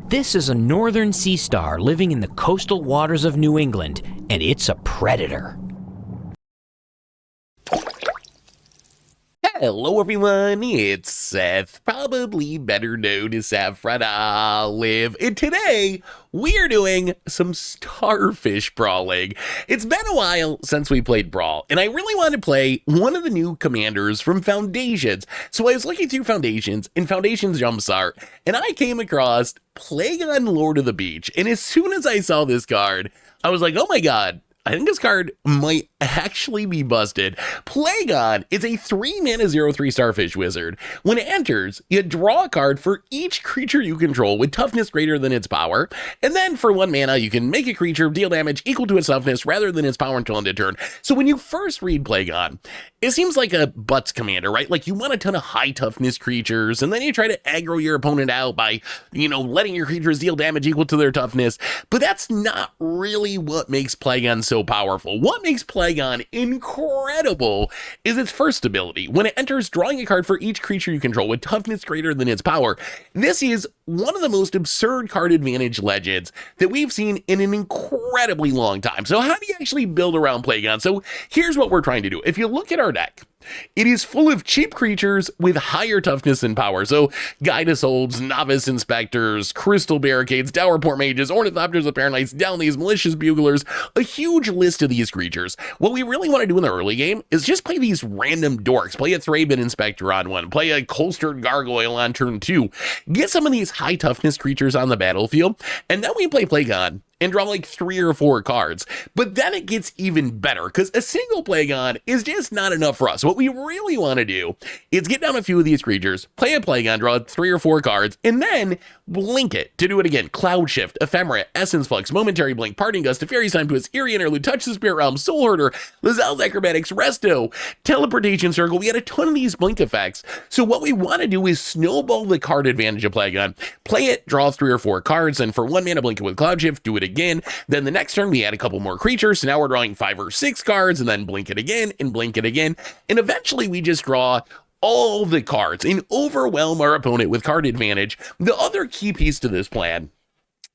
This is a northern sea star living in the coastal waters of New England, and it's a predator. Hello everyone, it's Seth, probably better known as Saffron Olive, and today we're doing some Starfish brawling. It's been a while since we played Brawl, and I really wanted to play one of the new commanders from Foundations. So I was looking through Foundations and Foundations Jumpstart, and I came across Plagon Lord of the Beach, and as soon as I saw this card, I was like, oh my god, I think this card might actually be busted. Plagon is a 3-mana 0/3 Starfish wizard. When it enters, you draw a card for each creature you control with toughness greater than its power, and then for 1 mana, you can make a creature deal damage equal to its toughness rather than its power until end of turn. So when you first read Plagon, it seems like a butts commander, right? Like you want a ton of high toughness creatures, and then you try to aggro your opponent out by, letting your creatures deal damage equal to their toughness, but that's not really what makes Plagon so powerful. What makes Plagon incredible is its first ability. When it enters, drawing a card for each creature you control with toughness greater than its power. This is one of the most absurd card advantage legends that we've seen in an incredibly long time. So how do you actually build around Plagon? So here's what we're trying to do. If you look at our deck, it is full of cheap creatures with higher toughness and power. So Guide Assaults, Novice Inspectors, Crystal Barricades, Dowerport Mages, Ornithopters of Paradise, Downleys, Malicious Buglers, a huge list of these creatures. What we really want to do in the early game is just play these random dorks. Play a Thraben Inspector on one, play a Colstered Gargoyle on turn 2, get some of these high toughness creatures on the battlefield, and then we play Plagon and draw like 3 or 4 cards. But then it gets even better because a single Plagon is just not enough for us. What we really want to do is get down a few of these creatures, play a Plagon, draw 3 or 4 cards, and then blink it to do it again. Cloud Shift, Ephemera, Essence Flux, Momentary Blink, Parting Gust, Fairy's Time Twist, Eerie Interlude, Touch the Spirit Realm, Soul Herder, Lazelle's Acrobatics, Resto, Teleportation Circle. We had a ton of these blink effects. So what we want to do is snowball the card advantage of Plagon, play it, draw 3 or 4 cards, and for 1 mana blink it with Cloud Shift, do it again. Then the next turn we add a couple more creatures, so now we're drawing 5 or 6 cards, and then blink it again and blink it again, and eventually we just draw all the cards and overwhelm our opponent with card advantage. The other key piece to this plan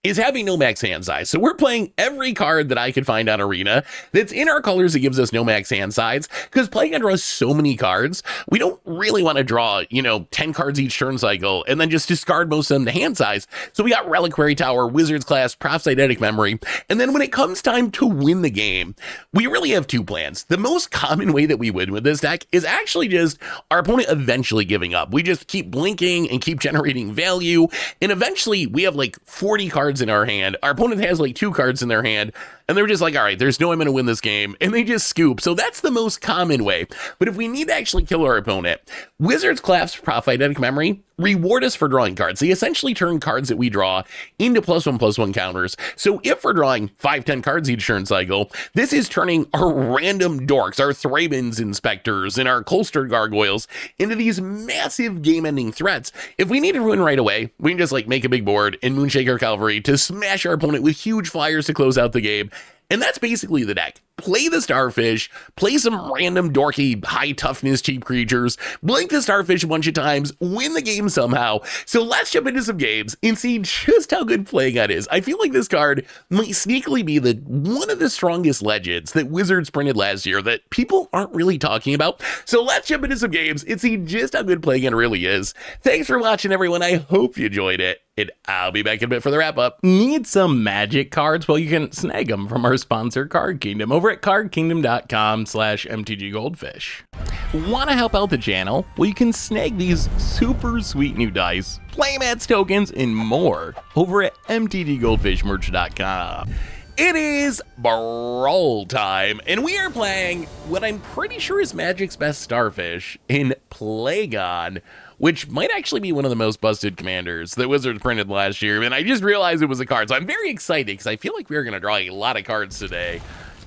is having no max hand size. So we're playing every card that I could find on Arena that's in our colors that gives us no max hand size, because Plagon draws so many cards, we don't really want to draw, 10 cards each turn cycle and then just discard most of them to hand size. So we got Reliquary Tower, Wizard's Class, Proph's Eidetic Memory, and then when it comes time to win the game, we really have 2 plans. The most common way that we win with this deck is actually just our opponent eventually giving up. We just keep blinking and keep generating value, and eventually we have like 40 cards in our hand. Our opponent has like 2 cards in their hand, and they're just like, all right, there's no way I'm going to win this game, and they just scoop. So that's the most common way. But if we need to actually kill our opponent, Wizard's Class, Prophet Eidetic Memory reward us for drawing cards. They essentially turn cards that we draw into +1/+1 counters. So if we're drawing 5-10 cards each turn cycle, this is turning our random dorks, our Thraben's Inspectors, and our Colstered Gargoyles into these massive game-ending threats. If we need to ruin right away, we can just make a big board and Moonshaker Cavalry to smash our opponent with huge flyers to close out the game. And that's basically the deck. Play the Starfish, play some random dorky, high toughness, cheap creatures, blink the Starfish a bunch of times, win the game somehow. So let's jump into some games and see just how good Plagon is. I feel like this card might sneakily be one of the strongest legends that Wizards printed last year that people aren't really talking about. So let's jump into some games and see just how good Plagon really is. Thanks for watching, everyone. I hope you enjoyed it, and I'll be back in a bit for the wrap up. Need some magic cards? Well, you can snag them from our sponsor, Card Kingdom, over at cardkingdom.com/mtggoldfish. Want to help out the channel? Well, you can snag these super sweet new dice, playmats, tokens, and more over at mtggoldfishmerch.com. It is Brawl time, and we are playing what I'm pretty sure is Magic's best Starfish in Plagon, which might actually be one of the most busted commanders that Wizards printed last year, and I just realized it was a card, so I'm very excited because I feel like we're going to draw a lot of cards today,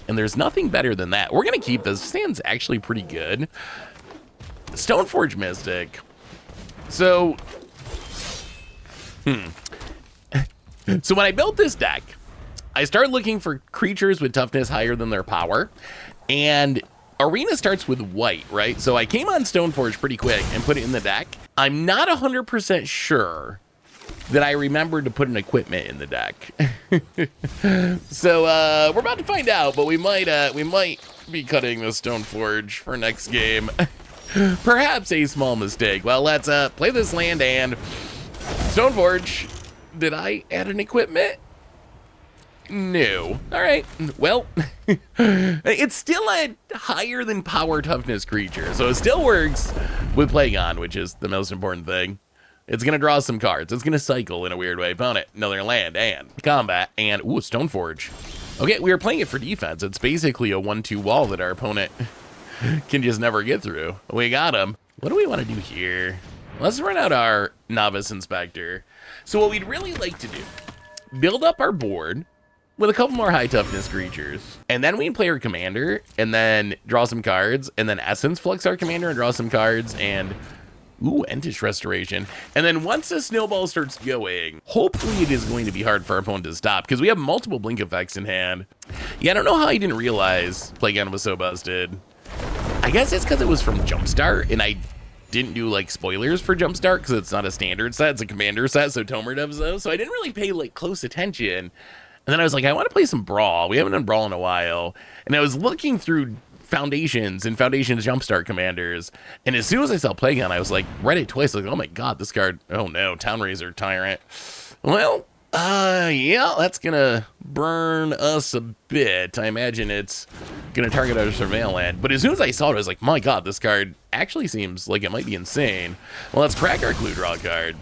and there's nothing better than that. We're going to keep this. Stand's actually pretty good. Stoneforge Mystic. So, so when I built this deck, I started looking for creatures with toughness higher than their power, and Arena starts with white, right? So I came on Stoneforge pretty quick and put it in the deck. I'm not 100% sure that I remembered to put an equipment in the deck. So we're about to find out, but we might be cutting the Stone Forge for next game. Perhaps a small mistake. Well, let's play this land and Stone Forge. Did I add an equipment? No. All right. Well, it's still a higher than power toughness creature, so it still works with Plagon, which is the most important thing. It's going to draw some cards. It's going to cycle in a weird way. Opponent, another land, and combat, and, ooh, Stone Forge. Okay, we are playing it for defense. It's basically a 1-2 wall that our opponent can just never get through. We got him. What do we want to do here? Let's run out our Novice Inspector. So what we'd really like to do, build up our board with a couple more high toughness creatures, and then we can play our commander, and then draw some cards, and then Essence Flux our commander and draw some cards, and ooh, Entish Restoration. And then once the snowball starts going, hopefully it is going to be hard for our opponent to stop, because we have multiple blink effects in hand. Yeah, I don't know how I didn't realize Plagon was so busted. I guess it's because it was from Jumpstart, and I didn't do like spoilers for Jumpstart because it's not a standard set, it's a commander set, so Tomer does those, so I didn't really pay like close attention. And then I was like, I want to play some Brawl. We haven't done Brawl in a while. And I was looking through Foundations and Foundations Jumpstart commanders. And as soon as I saw Plagon, I was like, read it twice. Like, oh my God, this card. Oh no, Town Razor Tyrant. Well, yeah, that's going to burn us a bit. I imagine it's going to target our Surveil land. But as soon as I saw it, I was like, my God, this card actually seems like it might be insane. Well, let's crack our Clue Draw card.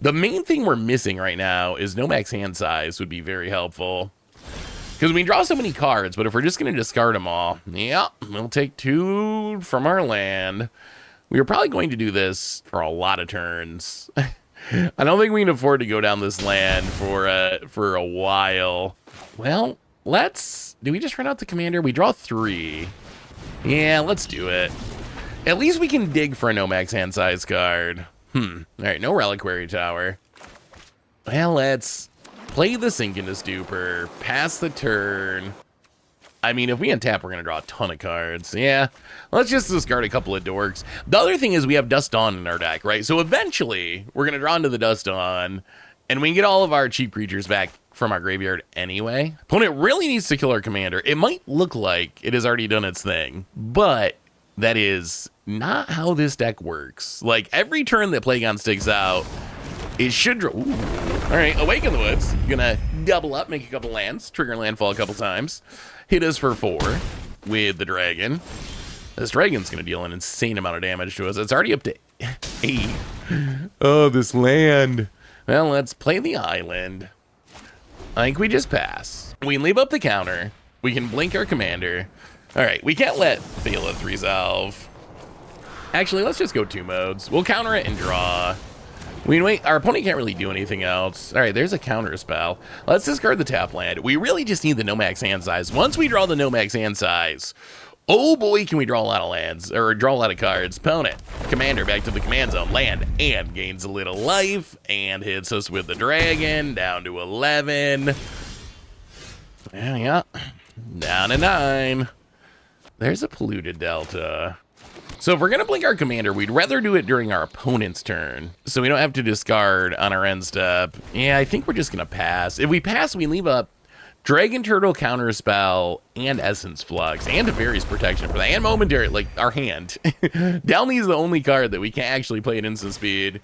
The main thing we're missing right now is no max hand size would be very helpful. Because we draw so many cards, but if we're just going to discard them all, yeah, we'll take 2 from our land. We are probably going to do this for a lot of turns. I don't think we can afford to go down this land for a while. Well, do we just run out the commander? We draw 3. Yeah, let's do it. At least we can dig for a no max hand size card. All right, no Reliquary Tower. Well, let's play the Sink into Stupor, pass the turn. I mean, if we untap, we're going to draw a ton of cards. Yeah, let's just discard a couple of dorks. The other thing is we have Dust Dawn in our deck, right? So eventually, we're going to draw into the Dust Dawn, and we can get all of our cheap creatures back from our graveyard anyway. Opponent really needs to kill our commander. It might look like it has already done its thing, but that is not how this deck works. Like, every turn that Plagon sticks out, it should draw. Ooh. All right, Awaken the Woods. Gonna double up, make a couple lands, trigger landfall a couple times. Hit us for 4 with the dragon. This dragon's gonna deal an insane amount of damage to us. It's already up to 8. Oh, this land. Well, let's play the island. I think we just pass. We can leave up the counter. We can blink our commander. All right, we can't let Thalith resolve. Actually, let's just go 2 modes. We'll counter it and draw. We can wait. Our opponent can't really do anything else. All right, there's a counter spell. Let's discard the tap land. We really just need the no max hand size. Once we draw the no max hand size, oh boy, can we draw a lot of lands, or draw a lot of cards. Opponent, commander back to the command zone, land, and gains a little life, and hits us with the dragon, down to 11. Yeah, down to 9. There's a polluted delta. So if we're going to blink our commander, we'd rather do it during our opponent's turn, so we don't have to discard on our end step. Yeah, I think we're just going to pass. If we pass, we leave up Dragon Turtle Counterspell and Essence Flux and Teferi's Protection for that, and Momentary, like our hand. Downly is the only card that we can't actually play at instant speed.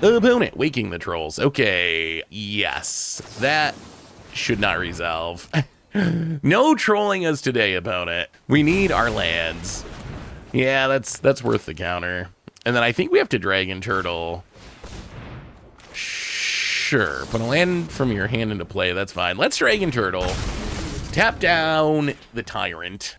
Opponent, Waking the Trolls. Okay, yes, that should not resolve. No trolling us today, opponent. We need our lands. Yeah, that's worth the counter. And then I think we have to Dragon Turtle. Sure, put a land from your hand into play, that's fine. Let's Dragon Turtle. Tap down the Tyrant.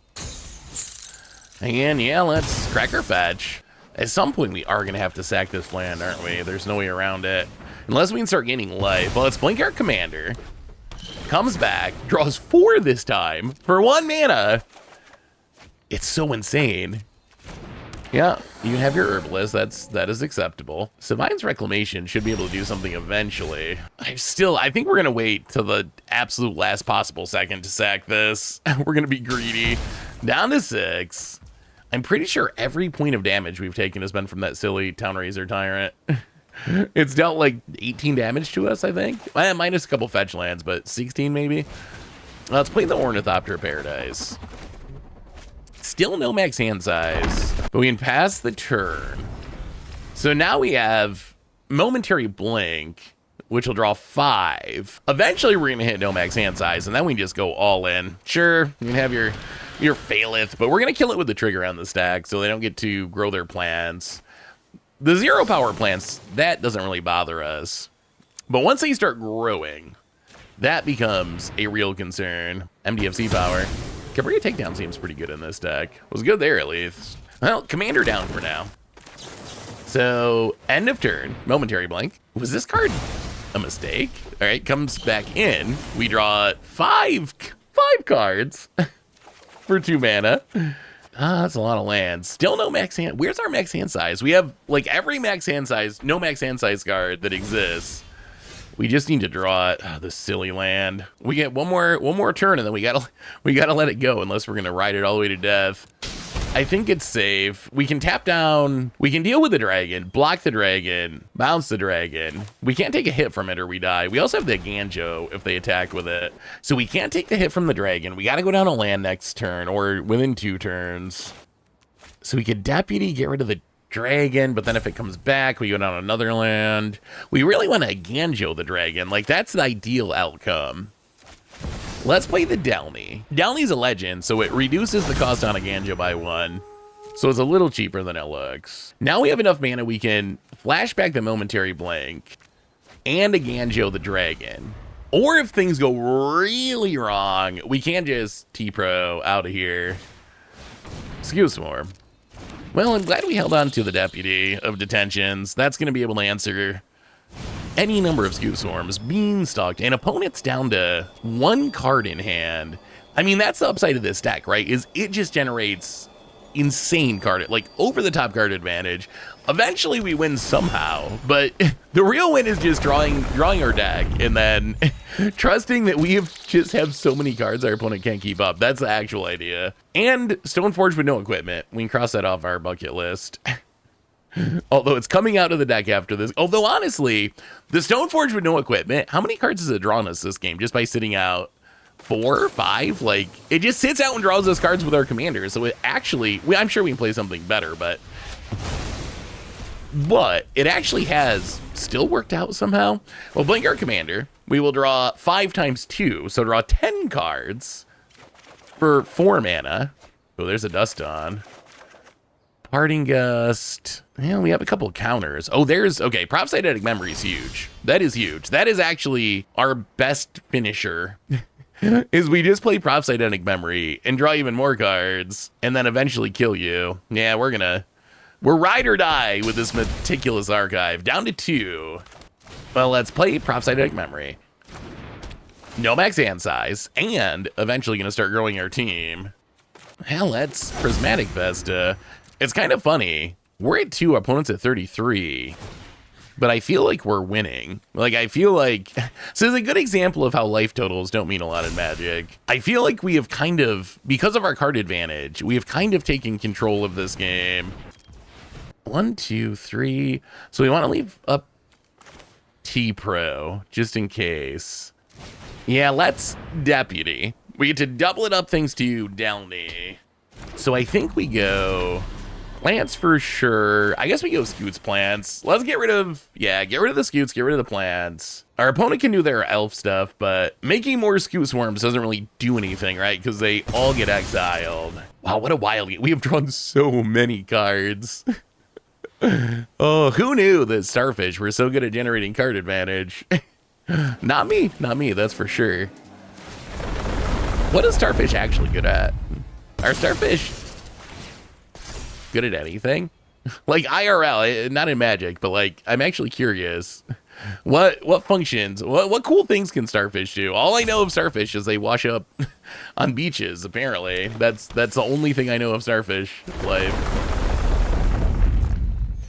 And yeah, let's crack our fetch. At some point we are gonna have to sack this land, aren't we? There's no way around it. Unless we can start gaining life. Well, let's blink our commander. Comes back, draws 4 this time for 1 mana. It's so insane. Yeah, you can have your Herbalist, that is acceptable. Sevine's Reclamation should be able to do something eventually. I think we're gonna wait till the absolute last possible second to sack this. We're gonna be greedy. Down to 6. I'm pretty sure every point of damage we've taken has been from that silly Town Razor Tyrant. It's dealt like 18 damage to us, I think. Minus a couple fetch lands, but 16 maybe. Let's play the Ornithopter Paradise. Still no max hand size, but we can pass the turn. So now we have Momentary Blink, which will draw 5. Eventually, we're going to hit no max hand size, and then we just go all in. Sure, you can have your Faileth, but we're going to kill it with the trigger on the stack so they don't get to grow their plants. The 0 power plants, that doesn't really bother us. But once they start growing, that becomes a real concern. MDFC power. Cabria Takedown seems pretty good in this deck. Was good there, at least. Well, Commander down for now. So, end of turn, Momentary Blink. Was this card a mistake? All right, comes back in. We draw five cards for 2 mana. That's a lot of lands. Still no max hand. Where's our max hand size? We have like every max hand size, no max hand size card that exists. We just need to draw it. This silly land. We get one more turn, and then we gotta let it go unless we're gonna ride it all the way to death. I think it's safe. We can tap down. We can deal with the dragon, block the dragon, bounce the dragon. We can't take a hit from it or we die. We also have the Ganjo if they attack with it. So we can't take the hit from the dragon. We got to go down a land next turn or within 2 turns. So we could Deputy, get rid of the dragon, but then if it comes back, we go down another land. We really want to Ganjo the dragon. Like, that's the ideal outcome. Let's play the Delny. Delny's a legend, so it reduces the cost on a Ganjo by 1. So it's a little cheaper than it looks. Now we have enough mana, we can flashback the Momentary Blink and a Ganjo the dragon. Or if things go really wrong, we can just T-Pro out of here. Skew Swarm. Well, I'm glad we held on to the Deputy of Detentions. That's going to be able to answer any number of Skew Swarms, Beanstalked, and opponents down to 1 card in hand. I mean, that's the upside of this deck, right? Is it just generates insane card, like over-the-top card advantage. Eventually, we win somehow, but the real win is just drawing our deck and then trusting that we just have so many cards our opponent can't keep up. That's the actual idea. And Stoneforge with no equipment. We can cross that off our bucket list. Although it's coming out of the deck after this. Although, honestly, the Stoneforge with no equipment, how many cards has it drawn us this game just by sitting out? 4, 5? Like, it just sits out and draws us cards with our commanders. So it actually, I'm sure we can play something better, but it actually has still worked out somehow. We'll blink our commander. We will draw 5 times 2, so draw 10 cards for 4 mana. Oh, there's a Dust on. Parting Gust. Yeah, we have a couple of counters. Oh, okay, Prop Eidetic Memory is huge. That is huge. That is actually our best finisher. Is we just play Prop Eidetic Memory and draw even more cards and then eventually kill you. Yeah, we're ride or die with this meticulous archive. Down to 2. Well, let's play Prop Eidetic Memory. No max hand size, and eventually gonna start growing our team. Hell, that's Prismatic Vesta. It's kind of funny. We're at 2, opponents at 33. But I feel like we're winning. Like, I feel like... So it's a good example of how life totals don't mean a lot in Magic. I feel like we have kind of, because of our card advantage, we have kind of taken control of this game. 1, 2, 3. So we want to leave up T-Pro, just in case. Yeah, let's Deputy. We get to double it up thanks to Delny. So I think we go... Plants for sure. I guess we go Scoots plants. Let's get rid of the Scoots, get rid of the plants. Our opponent can do their elf stuff, but making more Scoot Swarms doesn't really do anything, right? Because they all get exiled. Wow, what a wild game. We have drawn so many cards. Oh, who knew that Starfish were so good at generating card advantage? Not me, that's for sure. What is Starfish actually good at? Are Starfish good at anything? Like IRL, not in Magic, but like I'm actually curious. What functions, what cool things can Starfish do? All I know of Starfish is they wash up on beaches, apparently. That's the only thing I know of Starfish life.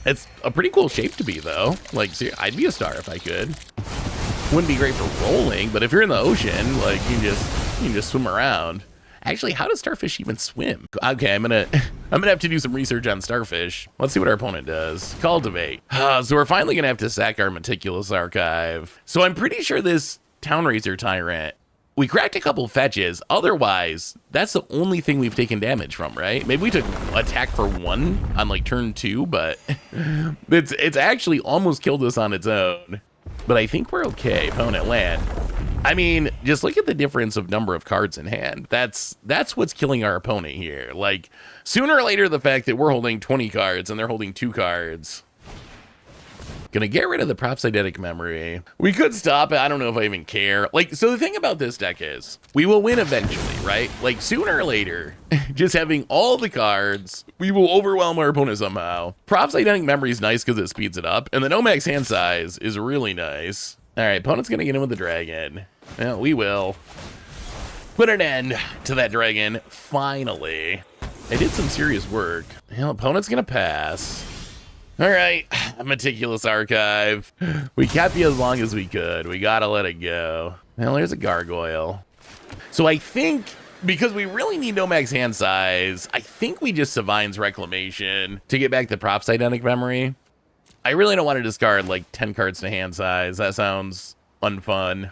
It's a pretty cool shape to be, though. Like, I'd be a star if I could. Wouldn't be great for rolling, but if you're in the ocean, like you can just swim around. Actually, how does Starfish even swim? Okay, I'm gonna have to do some research on Starfish. Let's see what our opponent does. Cultivate. So we're finally gonna have to sack our meticulous archive. So I'm pretty sure this Town Razor Tyrant, we cracked a couple fetches. Otherwise, that's the only thing we've taken damage from, right? Maybe we took attack for 1 on like turn 2, but it's actually almost killed us on its own. But I think we're okay. Opponent land. I mean, just look at the difference of number of cards in hand. That's what's killing our opponent here. Like, sooner or later, the fact that we're holding 20 cards and they're holding 2 cards. Gonna get rid of the Prop's Eidetic Memory. We could stop it. I don't know if I even care. Like, so the thing about this deck is, we will win eventually, right? Like, sooner or later, just having all the cards, we will overwhelm our opponent somehow. Prop's Eidetic Memory is nice because it speeds it up, and the Nomax hand size is really nice. All right, opponent's gonna get in with the dragon. Well, we will put an end to that dragon, finally. I did some serious work. Well, opponent's gonna pass. All right, meticulous archive. We kept you as long as we could. We gotta let it go. Well, there's a gargoyle. So I think, because we really need Nomax hand size, I think we just Savine's Reclamation to get back the Prop's Eidetic Memory. I really don't want to discard like 10 cards to hand size. That sounds unfun.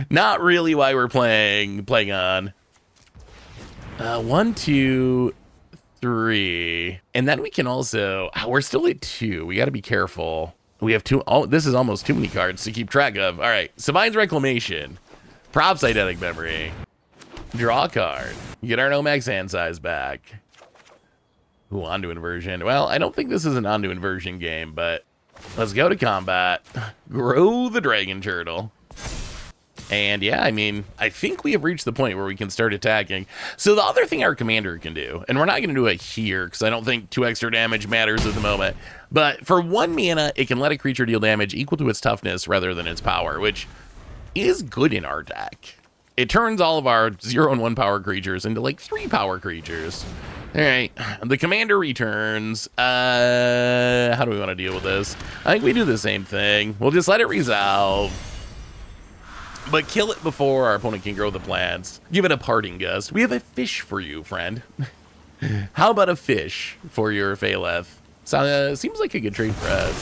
Not really why we're playing Plagon. 1, 2, 3. And then we can also, we're still at 2. We got to be careful. We have 2. Oh, this is almost too many cards to keep track of. All right, Savine's Reclamation, Prop's Eidetic Memory, draw a card, get our Nomax hand size back. Ooh, onto inversion. Well, I don't think this is an onto inversion game, but let's go to combat. Grow the dragon turtle. And yeah, I mean, I think we have reached the point where we can start attacking. So the other thing our commander can do, and we're not going to do it here because I don't think 2 extra damage matters at the moment, but for 1 mana, it can let a creature deal damage equal to its toughness rather than its power, which is good in our deck. It turns all of our 0 and 1 power creatures into like 3 power creatures. All right, the commander returns. How do we want to deal with this? I think we do the same thing. We'll just let it resolve, but kill it before our opponent can grow the plants. Give it a parting gust. We have a fish for you, friend. How about a fish for your Phaleth? So, seems like a good trade for us.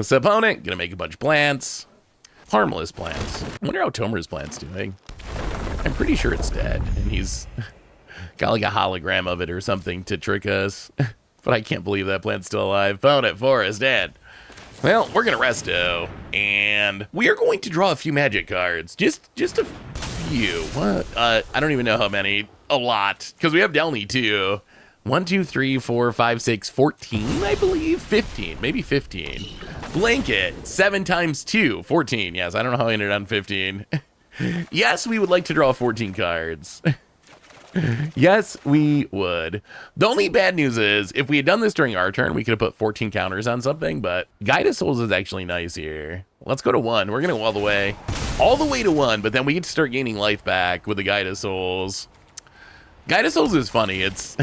So opponent, gonna make a bunch of plants. Harmless plants. I wonder how Tomer's plant's doing. I'm pretty sure it's dead, and he's got like a hologram of it or something to trick us. But I can't believe that plant's still alive. Opponent, forest, dead. Well, we're gonna resto, and we are going to draw a few magic cards. Just a few. What? I don't even know how many. A lot, because we have Delny too. 1, 2, 3, 4, 5, 6, 14, I believe. 15, maybe 15. Blanket, 7 times 2, 14. Yes, I don't know how I ended on 15. Yes, we would like to draw 14 cards. Yes, we would. The only bad news is, if we had done this during our turn, we could have put 14 counters on something, but Guide of Souls is actually nice here. Let's go to 1. We're going to go all the way to 1, but then we get to start gaining life back with the Guide of Souls. Guide of Souls is funny. It's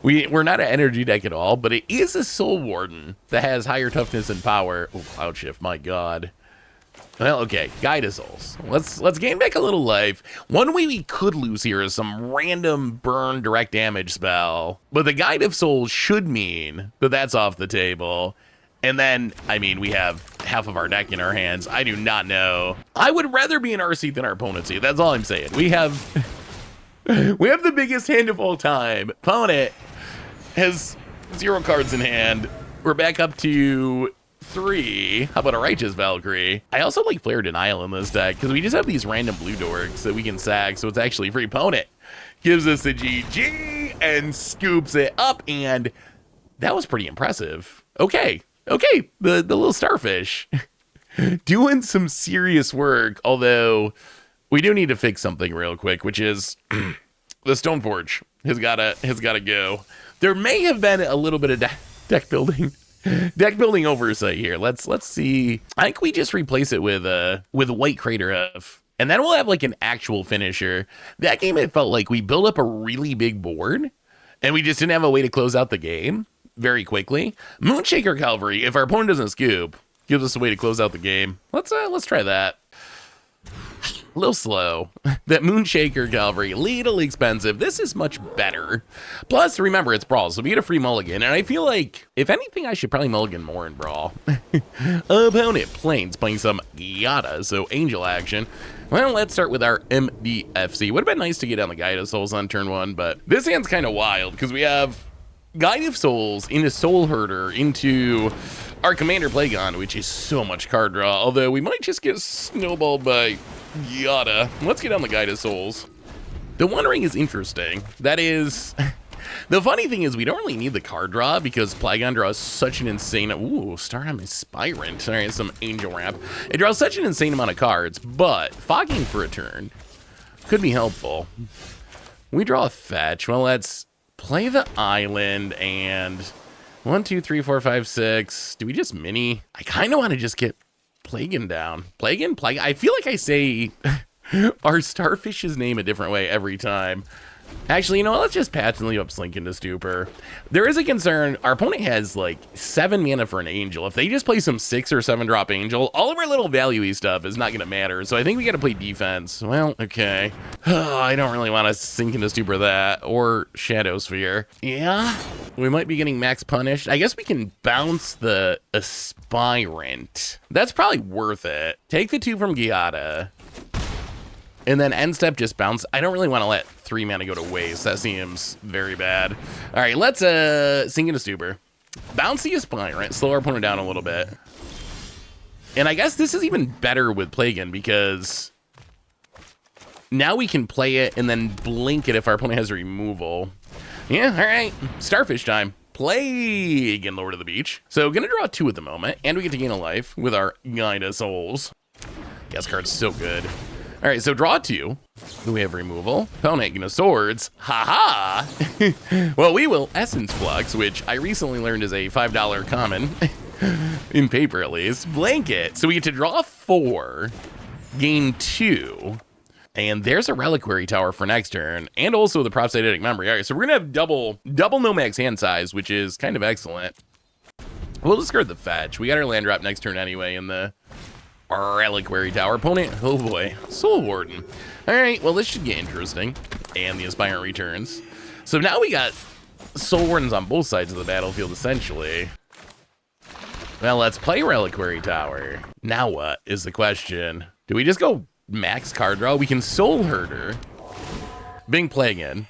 we're not an energy deck at all, but it is a Soul Warden that has higher toughness and power. Oh, Cloud Shift, my God. Well, okay, Guide of Souls. Let's gain back a little life. One way we could lose here is some random burn direct damage spell, but the Guide of Souls should mean that that's off the table. And then, I mean, we have half of our deck in our hands. I do not know. I would rather be in our seat than our opponent's seat. That's all I'm saying. We have the biggest hand of all time. Opponent has 0 cards in hand. We're back up to 3. How about a Righteous Valkyrie? I also like Flare Denial in this deck because we just have these random blue dorks that we can sack, so it's actually free. Opponent gives us a GG and scoops it up, and that was pretty impressive. Okay, the little Starfish doing some serious work, although we do need to fix something real quick, which is the Stoneforge has gotta go. There may have been a little bit of deck building oversight here. Let's see. I think we just replace it with White Crater Hoof, and then we'll have like an actual finisher. That game, it felt like we built up a really big board, and we just didn't have a way to close out the game very quickly. Moonshaker Cavalry, if our opponent doesn't scoop, gives us a way to close out the game. Let's try that. A little slow. That Moonshaker Cavalry, little expensive. This is much better. Plus, remember, it's Brawl, so we get a free mulligan. And I feel like, if anything, I should probably mulligan more in Brawl. Opponent Plains playing some Yada, so Angel action. Well, let's start with our MDFC. Would have been nice to get on the Guide of Souls on turn 1, but this hand's kind of wild because we have Guide of Souls into Soul Herder into our Commander Plagon, which is so much card draw, although we might just get snowballed by Yada. Let's get on the Guide of Souls. The One Ring is interesting. That is... The funny thing is we don't really need the card draw because Plagon draws such an insane... Ooh, Starham Aspirant. All right, some Angel Wrap. It draws such an insane amount of cards, but fogging for a turn could be helpful. We draw a fetch. Well, let's play the island and 1, 2, 3, 4, 5, 6. Do we just mini? I kind of want to just get Plagon down. Plagon? I feel like I say our Starfish's name a different way every time. Actually, you know what? Let's just patently up Slink into Stupor. There is a concern. Our opponent has like 7 mana for an Angel. If they just play some 6 or 7 drop Angel, all of our little value-y stuff is not going to matter. So I think we got to play defense. Well, okay. I don't really want to Sink into Stupor that or Shadow Sphere. Yeah, we might be getting max punished. I guess we can bounce the Aspirant. That's probably worth it. Take the 2 from Giada. And then end step just bounce. I don't really want to let 3 mana go to waste. That seems very bad. All right, let's Sink into Stupor. Bounce the Aspirant, slow our opponent down a little bit. And I guess this is even better with Plagon because now we can play it and then blink it if our opponent has a removal. Yeah, all right. Starfish time. Plagon, Lord of the Beach. So gonna draw 2 at the moment, and we get to gain a life with our Guide of Souls. Yes, card's so good. All right, so draw 2. Then we have removal. Opponent, gonna swords. Haha! Well, we will Essence Flux, which I recently learned is a $5 common. In paper, at least. Blanket. So we get to draw 4, gain 2, and there's a Reliquary Tower for next turn, and also the Prophetic Memory. All right, so we're gonna have double no-max hand size, which is kind of excellent. We'll discard the fetch. We got our land drop next turn anyway in the Reliquary Tower. Opponent, oh boy, Soul Warden. All right, well, this should get interesting. And the Aspirant returns. So now we got Soul Wardens on both sides of the battlefield, essentially. Well, let's play Reliquary Tower. Now what is the question? Do we just go max card draw? We can Soul Herder, Bing Plagon,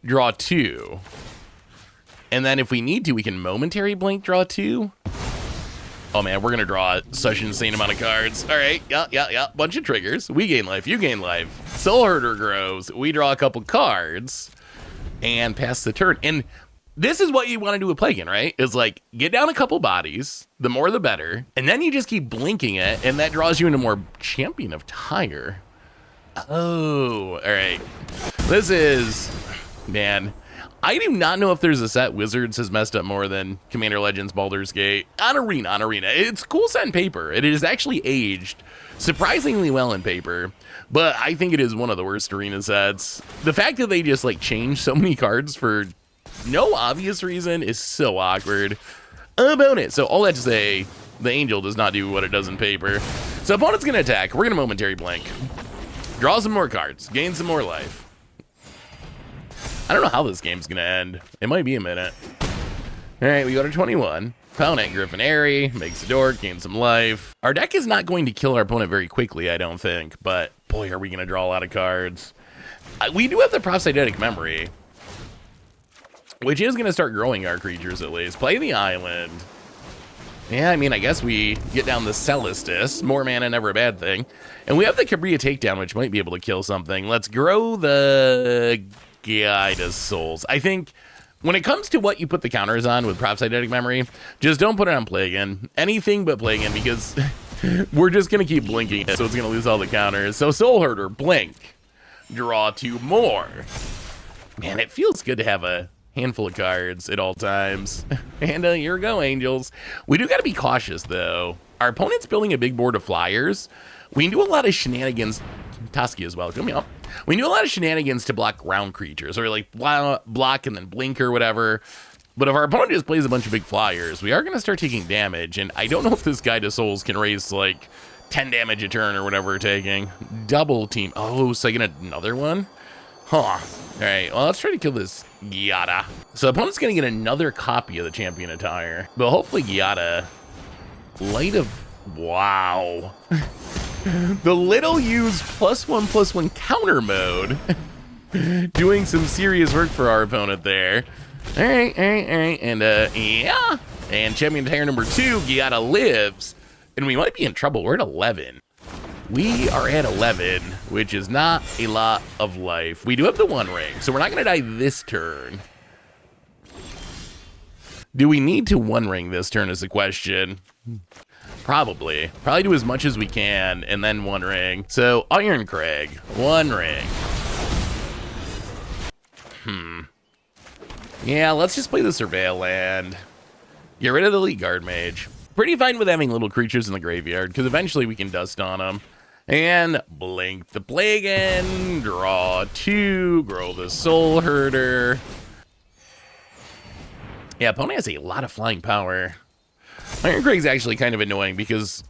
draw 2. And then if we need to, we can momentary blink draw 2. Oh man, we're gonna draw such an insane amount of cards. All right, yeah. Bunch of triggers. We gain life, you gain life. Soul Herder grows. We draw a couple cards and pass the turn. And this is what you want to do with Plagon, right? Is like get down a couple bodies, the more the better, and then you just keep blinking it, and that draws you into more Champion of Tire. Oh, all right. This is, man. I do not know if there's a set Wizards has messed up more than Commander Legends Baldur's Gate. On Arena. It's a cool set in paper. It is actually aged surprisingly well in paper, but I think it is one of the worst Arena sets. The fact that they just like change so many cards for no obvious reason is so awkward. Opponent. So all that to say, the Angel does not do what it does in paper. So opponent's going to attack. We're going to momentary blink. Draw some more cards. Gain some more life. I don't know how this game's gonna end. It might be a minute. All right, we go to 21. Opponent, Griffin Airy, makes a dork, gains some life. Our deck is not going to kill our opponent very quickly, I don't think, but boy, are we gonna draw a lot of cards. We do have the Prophetic Memory, which is gonna start growing our creatures at least. Play the island. Yeah, I mean, I guess we get down the Celestis. More mana, never a bad thing. And we have the Cabria Takedown, which might be able to kill something. Let's grow the Guide of Souls. I think when it comes to what you put the counters on with Prophetic Memory, just don't put it on Plagon. Anything but Plagon, because we're just going to keep blinking it, so it's going to lose all the counters. So Soul Herder, blink. Draw 2 more. Man, it feels good to have a handful of cards at all times. And here we go, Angels. We do got to be cautious, though. Our opponent's building a big board of flyers. We can do a lot of shenanigans. Toski as well. Come up. We do a lot of shenanigans to block ground creatures, or like block and then blink or whatever. But if our opponent just plays a bunch of big flyers, we are going to start taking damage. And I don't know if this Guide of Souls can raise like 10 damage a turn or whatever we're taking. Double team. Oh, so I get another one? Huh. All right, well, let's try to kill this Gyata. So the opponent's going to get another copy of the champion attire. But hopefully Gyata... Light of... Wow. The little used +1/+1 counter mode. Doing some serious work for our opponent there. All right. And, yeah. And champion attire number 2, Gyata lives. And we might be in trouble. We're at 11. We are at 11, which is not a lot of life. We do have the 1 ring, so we're not going to die this turn. Do we need to 1 ring this turn is the question. Probably. Probably do as much as we can, and then 1 ring. So, Iron Crag, 1 ring. Yeah, let's just play the Surveil Land. Get rid of the Elite Guard Mage. Pretty fine with having little creatures in the graveyard, because eventually we can dust on them. And blink the Plagon, draw 2, grow the Soul Herder. Yeah, opponent has a lot of flying power. Iron Crag's actually kind of annoying because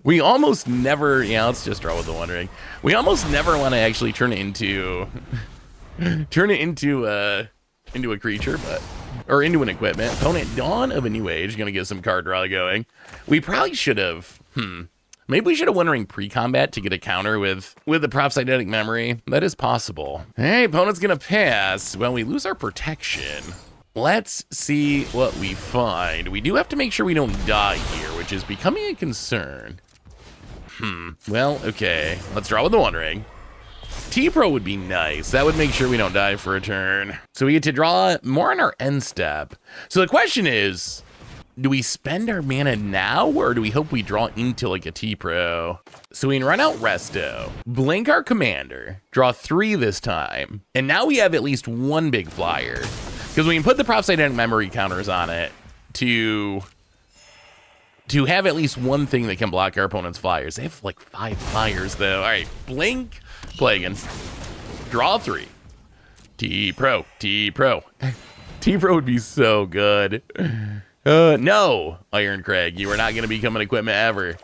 we almost never, yeah, let's just draw with the 1 ring. We almost never want to actually turn it into a creature, or into an equipment. Opponent, Dawn of a New Age, gonna get some card draw going. We probably should have, maybe we should have 1 ring pre-combat to get a counter with the Prophetic Memory. That is possible. Hey, opponent's gonna pass. Well, we lose our protection. Let's see what we find. We do have to make sure we don't die here, which is becoming a concern. Well, okay. Let's draw with the 1 ring. T-Pro would be nice. That would make sure we don't die for a turn. So we get to draw more on our end step. So the question is, do we spend our mana now, or do we hope we draw into like a T-Pro? So we can run out Resto, blink our commander, draw 3 this time, and now we have at least 1 big flyer. Because we can put the Prophetic Memory counters on it to have at least 1 thing that can block our opponent's flyers. They have like 5 flyers though. All right, blink, Plagon, draw 3. T-Pro. T-Pro would be so good. No, Iron Crag, you are not going to become an equipment ever.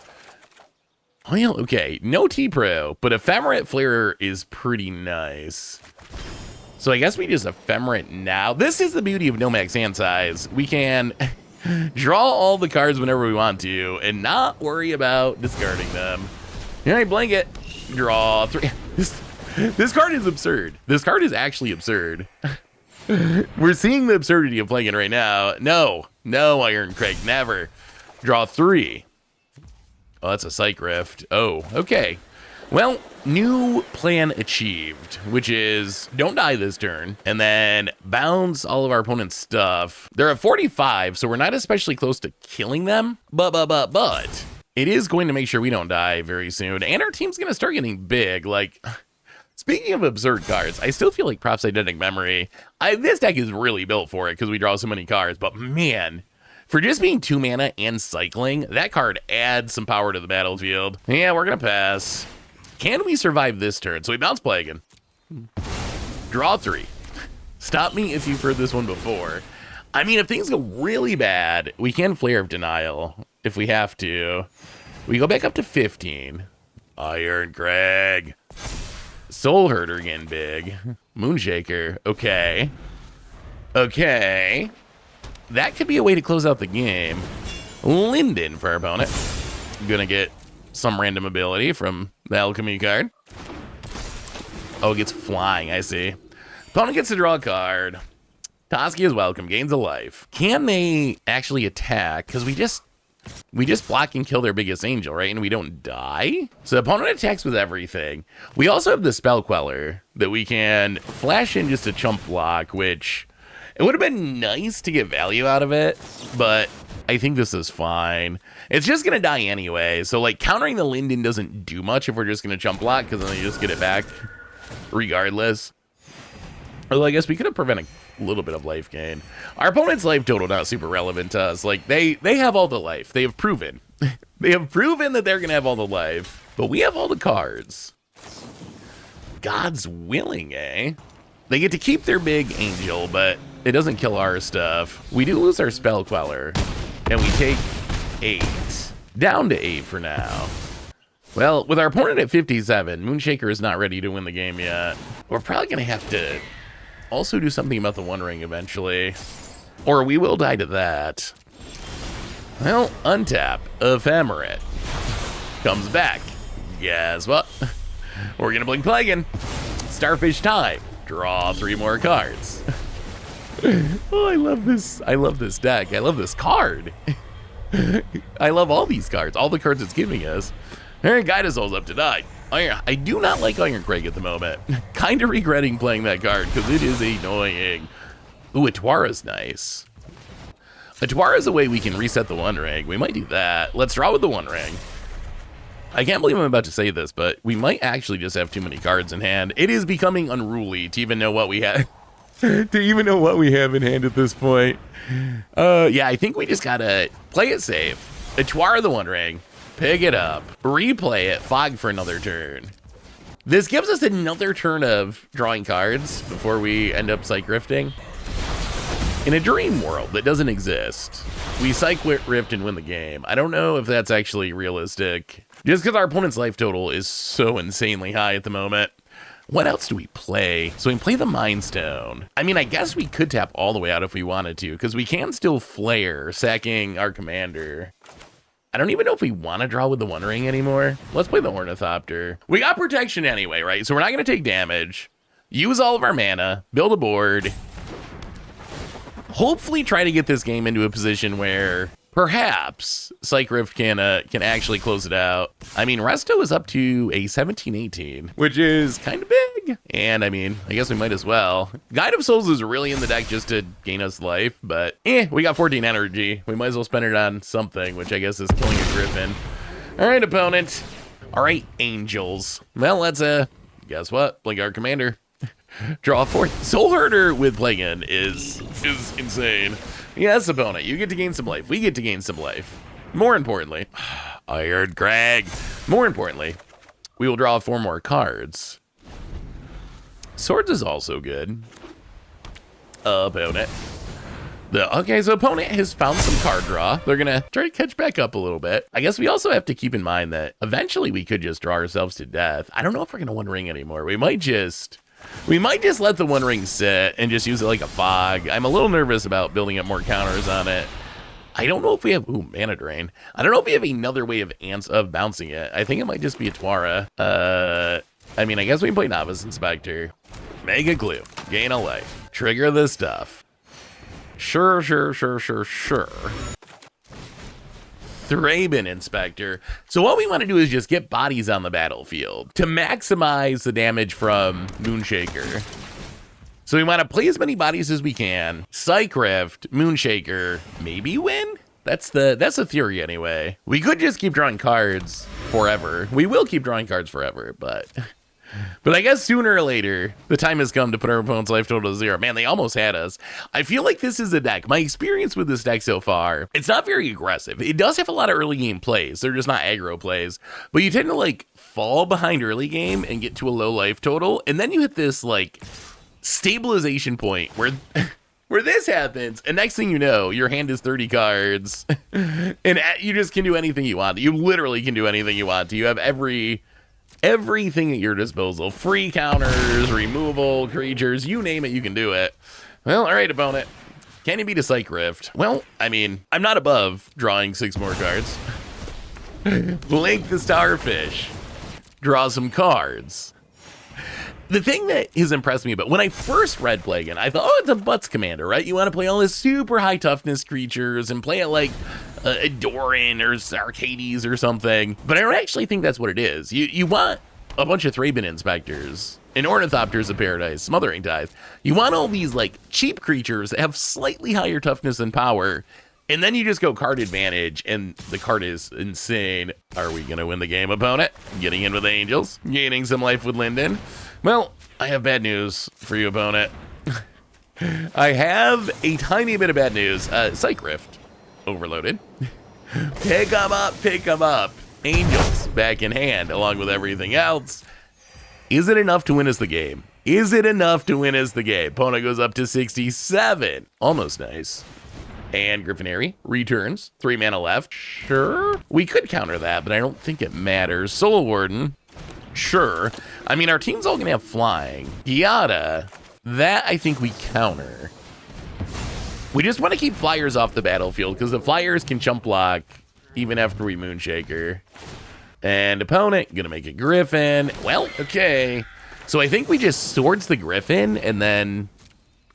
Well, okay, no T-Pro, but Ephemerate Flare is pretty nice. So I guess we just Ephemerate now. This is the beauty of no max hand size. We can draw all the cards whenever we want to and not worry about discarding them. All right, blanket, draw 3. This card is absurd. This card is actually absurd. We're seeing the absurdity of playing it right now. No, Iron Crag, never. Draw 3. Oh, that's a Psych Rift. Oh, okay. Well, new plan achieved, which is don't die this turn, and then bounce all of our opponent's stuff. They're at 45, so we're not especially close to killing them, but it is going to make sure we don't die very soon, and our team's going to start getting big. Like, speaking of absurd cards, I still feel like Prophetic Memory, this deck is really built for it because we draw so many cards, but man, for just being 2 mana and cycling, that card adds some power to the battlefield. Yeah, we're going to pass. Can we survive this turn? So we bounce Plagon. Draw 3. Stop me if you've heard this one before. I mean, if things go really bad, we can Flare of Denial if we have to. We go back up to 15. Iron Crag. Soul Herder getting big. Moonshaker. Okay. That could be a way to close out the game. Linden for our opponent. Gonna get some random ability from the Alchemy card. Oh, it gets flying, I see. Opponent gets to draw a card. Toski is welcome, gains a life. Can they actually attack? Because we just block and kill their biggest angel, right? And we don't die. So the opponent attacks with everything. We also have the Spell Queller that we can flash in just a chump block, which it would have been nice to get value out of it, but I think this is fine. It's just going to die anyway. So like countering the Linden doesn't do much if we're just going to chump block, because then you just get it back regardless. Although I guess we could have prevented a little bit of life gain. Our opponent's life total not super relevant to us. Like they have all the life. They have proven. They have proven that they're going to have all the life. But we have all the cards. God's willing, eh? They get to keep their big angel, but it doesn't kill our stuff. We do lose our Spell Queller. And we take 8. Down to 8 for now. Well, with our opponent at 57, Moonshaker is not ready to win the game yet. We're probably going to have to also do something about the One Ring eventually. Or we will die to that. Well, untap. Ephemerate. Comes back. Guess what? We're going to blink Plagon. Starfish time. Draw 3 more cards. Oh, I love this. I love this deck. I love this card. I love all these cards. All the cards it's giving us. All right, Guide Soul's up to 9. I do not like Iron Crag at the moment. Kind of regretting playing that card because it is annoying. Ooh, Atwara's nice. Atwara is a way we can reset the One Ring. We might do that. Let's draw with the One Ring. I can't believe I'm about to say this, but we might actually just have too many cards in hand. It is becoming unruly to even know what we have. To even know what we have in hand at this point. Yeah, I think we just gotta play it safe. Atwara the One Ring. Pick it up. Replay it. Fog for another turn. This gives us another turn of drawing cards before we end up Psych Rifting. In a dream world that doesn't exist, we Psych Rift and win the game. I don't know if that's actually realistic. Just because our opponent's life total is so insanely high at the moment. What else do we play? So we can play the Mind Stone. I mean, I guess we could tap all the way out if we wanted to, because we can still flare, sacking our commander. I don't even know if we want to draw with the One Ring anymore. Let's play the Ornithopter. We got protection anyway, right? So we're not going to take damage. Use all of our mana. Build a board. Hopefully try to get this game into a position where perhaps Psych Rift can actually close it out. I mean, Resto is up to a 17-18, which is kind of big. And I mean, I guess we might as well. Guide of Souls is really in the deck just to gain us life, but we got 14 energy. We might as well spend it on something, which I guess is killing a Griffin. All right, opponent. All right, Angels. Well, let's, guess what? Blink our commander. Draw 4. Soul Herder with Plagon is insane. Yes, opponent, you get to gain some life. We get to gain some life. More importantly, Iron Crag. More importantly, we will draw 4 more cards. Swords is also good. Opponent. Okay, so opponent has found some card draw. They're gonna try to catch back up a little bit. I guess we also have to keep in mind that eventually we could just draw ourselves to death. I don't know if we're gonna One Ring anymore. We might just let the One Ring sit and just use it like a fog. I'm a little nervous about building up more counters on it. I don't know if we have, mana drain. I don't know if we have another way of bouncing it. I think it might just be a Twara. I mean, I guess we can play Novice Inspector. Mega Glue. Gain a life. Trigger the stuff. Sure. Thraben Inspector. So what we want to do is just get bodies on the battlefield to maximize the damage from Moonshaker. So we want to play as many bodies as we can. Psych Rift, Moonshaker, maybe win? That's the theory anyway. We could just keep drawing cards forever. We will keep drawing cards forever, but I guess sooner or later, the time has come to put our opponent's life total to 0. Man, they almost had us. I feel like this is a deck. My experience with this deck so far, it's not very aggressive. It does have a lot of early game plays. They're just not aggro plays. But you tend to, like, fall behind early game and get to a low life total. And then you hit this, like, stabilization point where this happens. And next thing you know, your hand is 30 cards. And you just can do anything you want. You literally can do anything you want. You have everything at your disposal. Free counters, removal, creatures, you name it, you can do it. Well, all right, opponent. Can you beat a Psych Rift? Well, I mean, I'm not above drawing 6 more cards. Blink the Starfish. Draw some cards. The thing that has impressed me about when I first read Plagon, I thought, oh, it's a Butts commander, right? You want to play all this super high toughness creatures and play it like a Doran or Arcades or something. But I don't actually think that's what it is. You want a bunch of Thraben Inspectors, and Ornithopters of Paradise, Smothering Tithe. You want all these like cheap creatures that have slightly higher toughness and power, and then you just go card advantage, and the card is insane. Are we going to win the game, opponent? Getting in with Angels, gaining some life with Linden. Well, I have bad news for you, opponent. I have a tiny bit of bad news. Psych Rift overloaded. Pick them up. Angels back in hand, along with everything else. Is it enough to win us the game? Opponent goes up to 67. Almost nice. And Griffinary returns. 3 mana left. Sure. We could counter that, but I don't think it matters. Soul Warden. Sure. I mean, our team's all going to have flying. Giada. That I think we counter. We just want to keep flyers off the battlefield because the flyers can jump block even after we Moonshaker. And opponent, going to make a Griffin. Well, okay. So I think we just swords the Griffin and then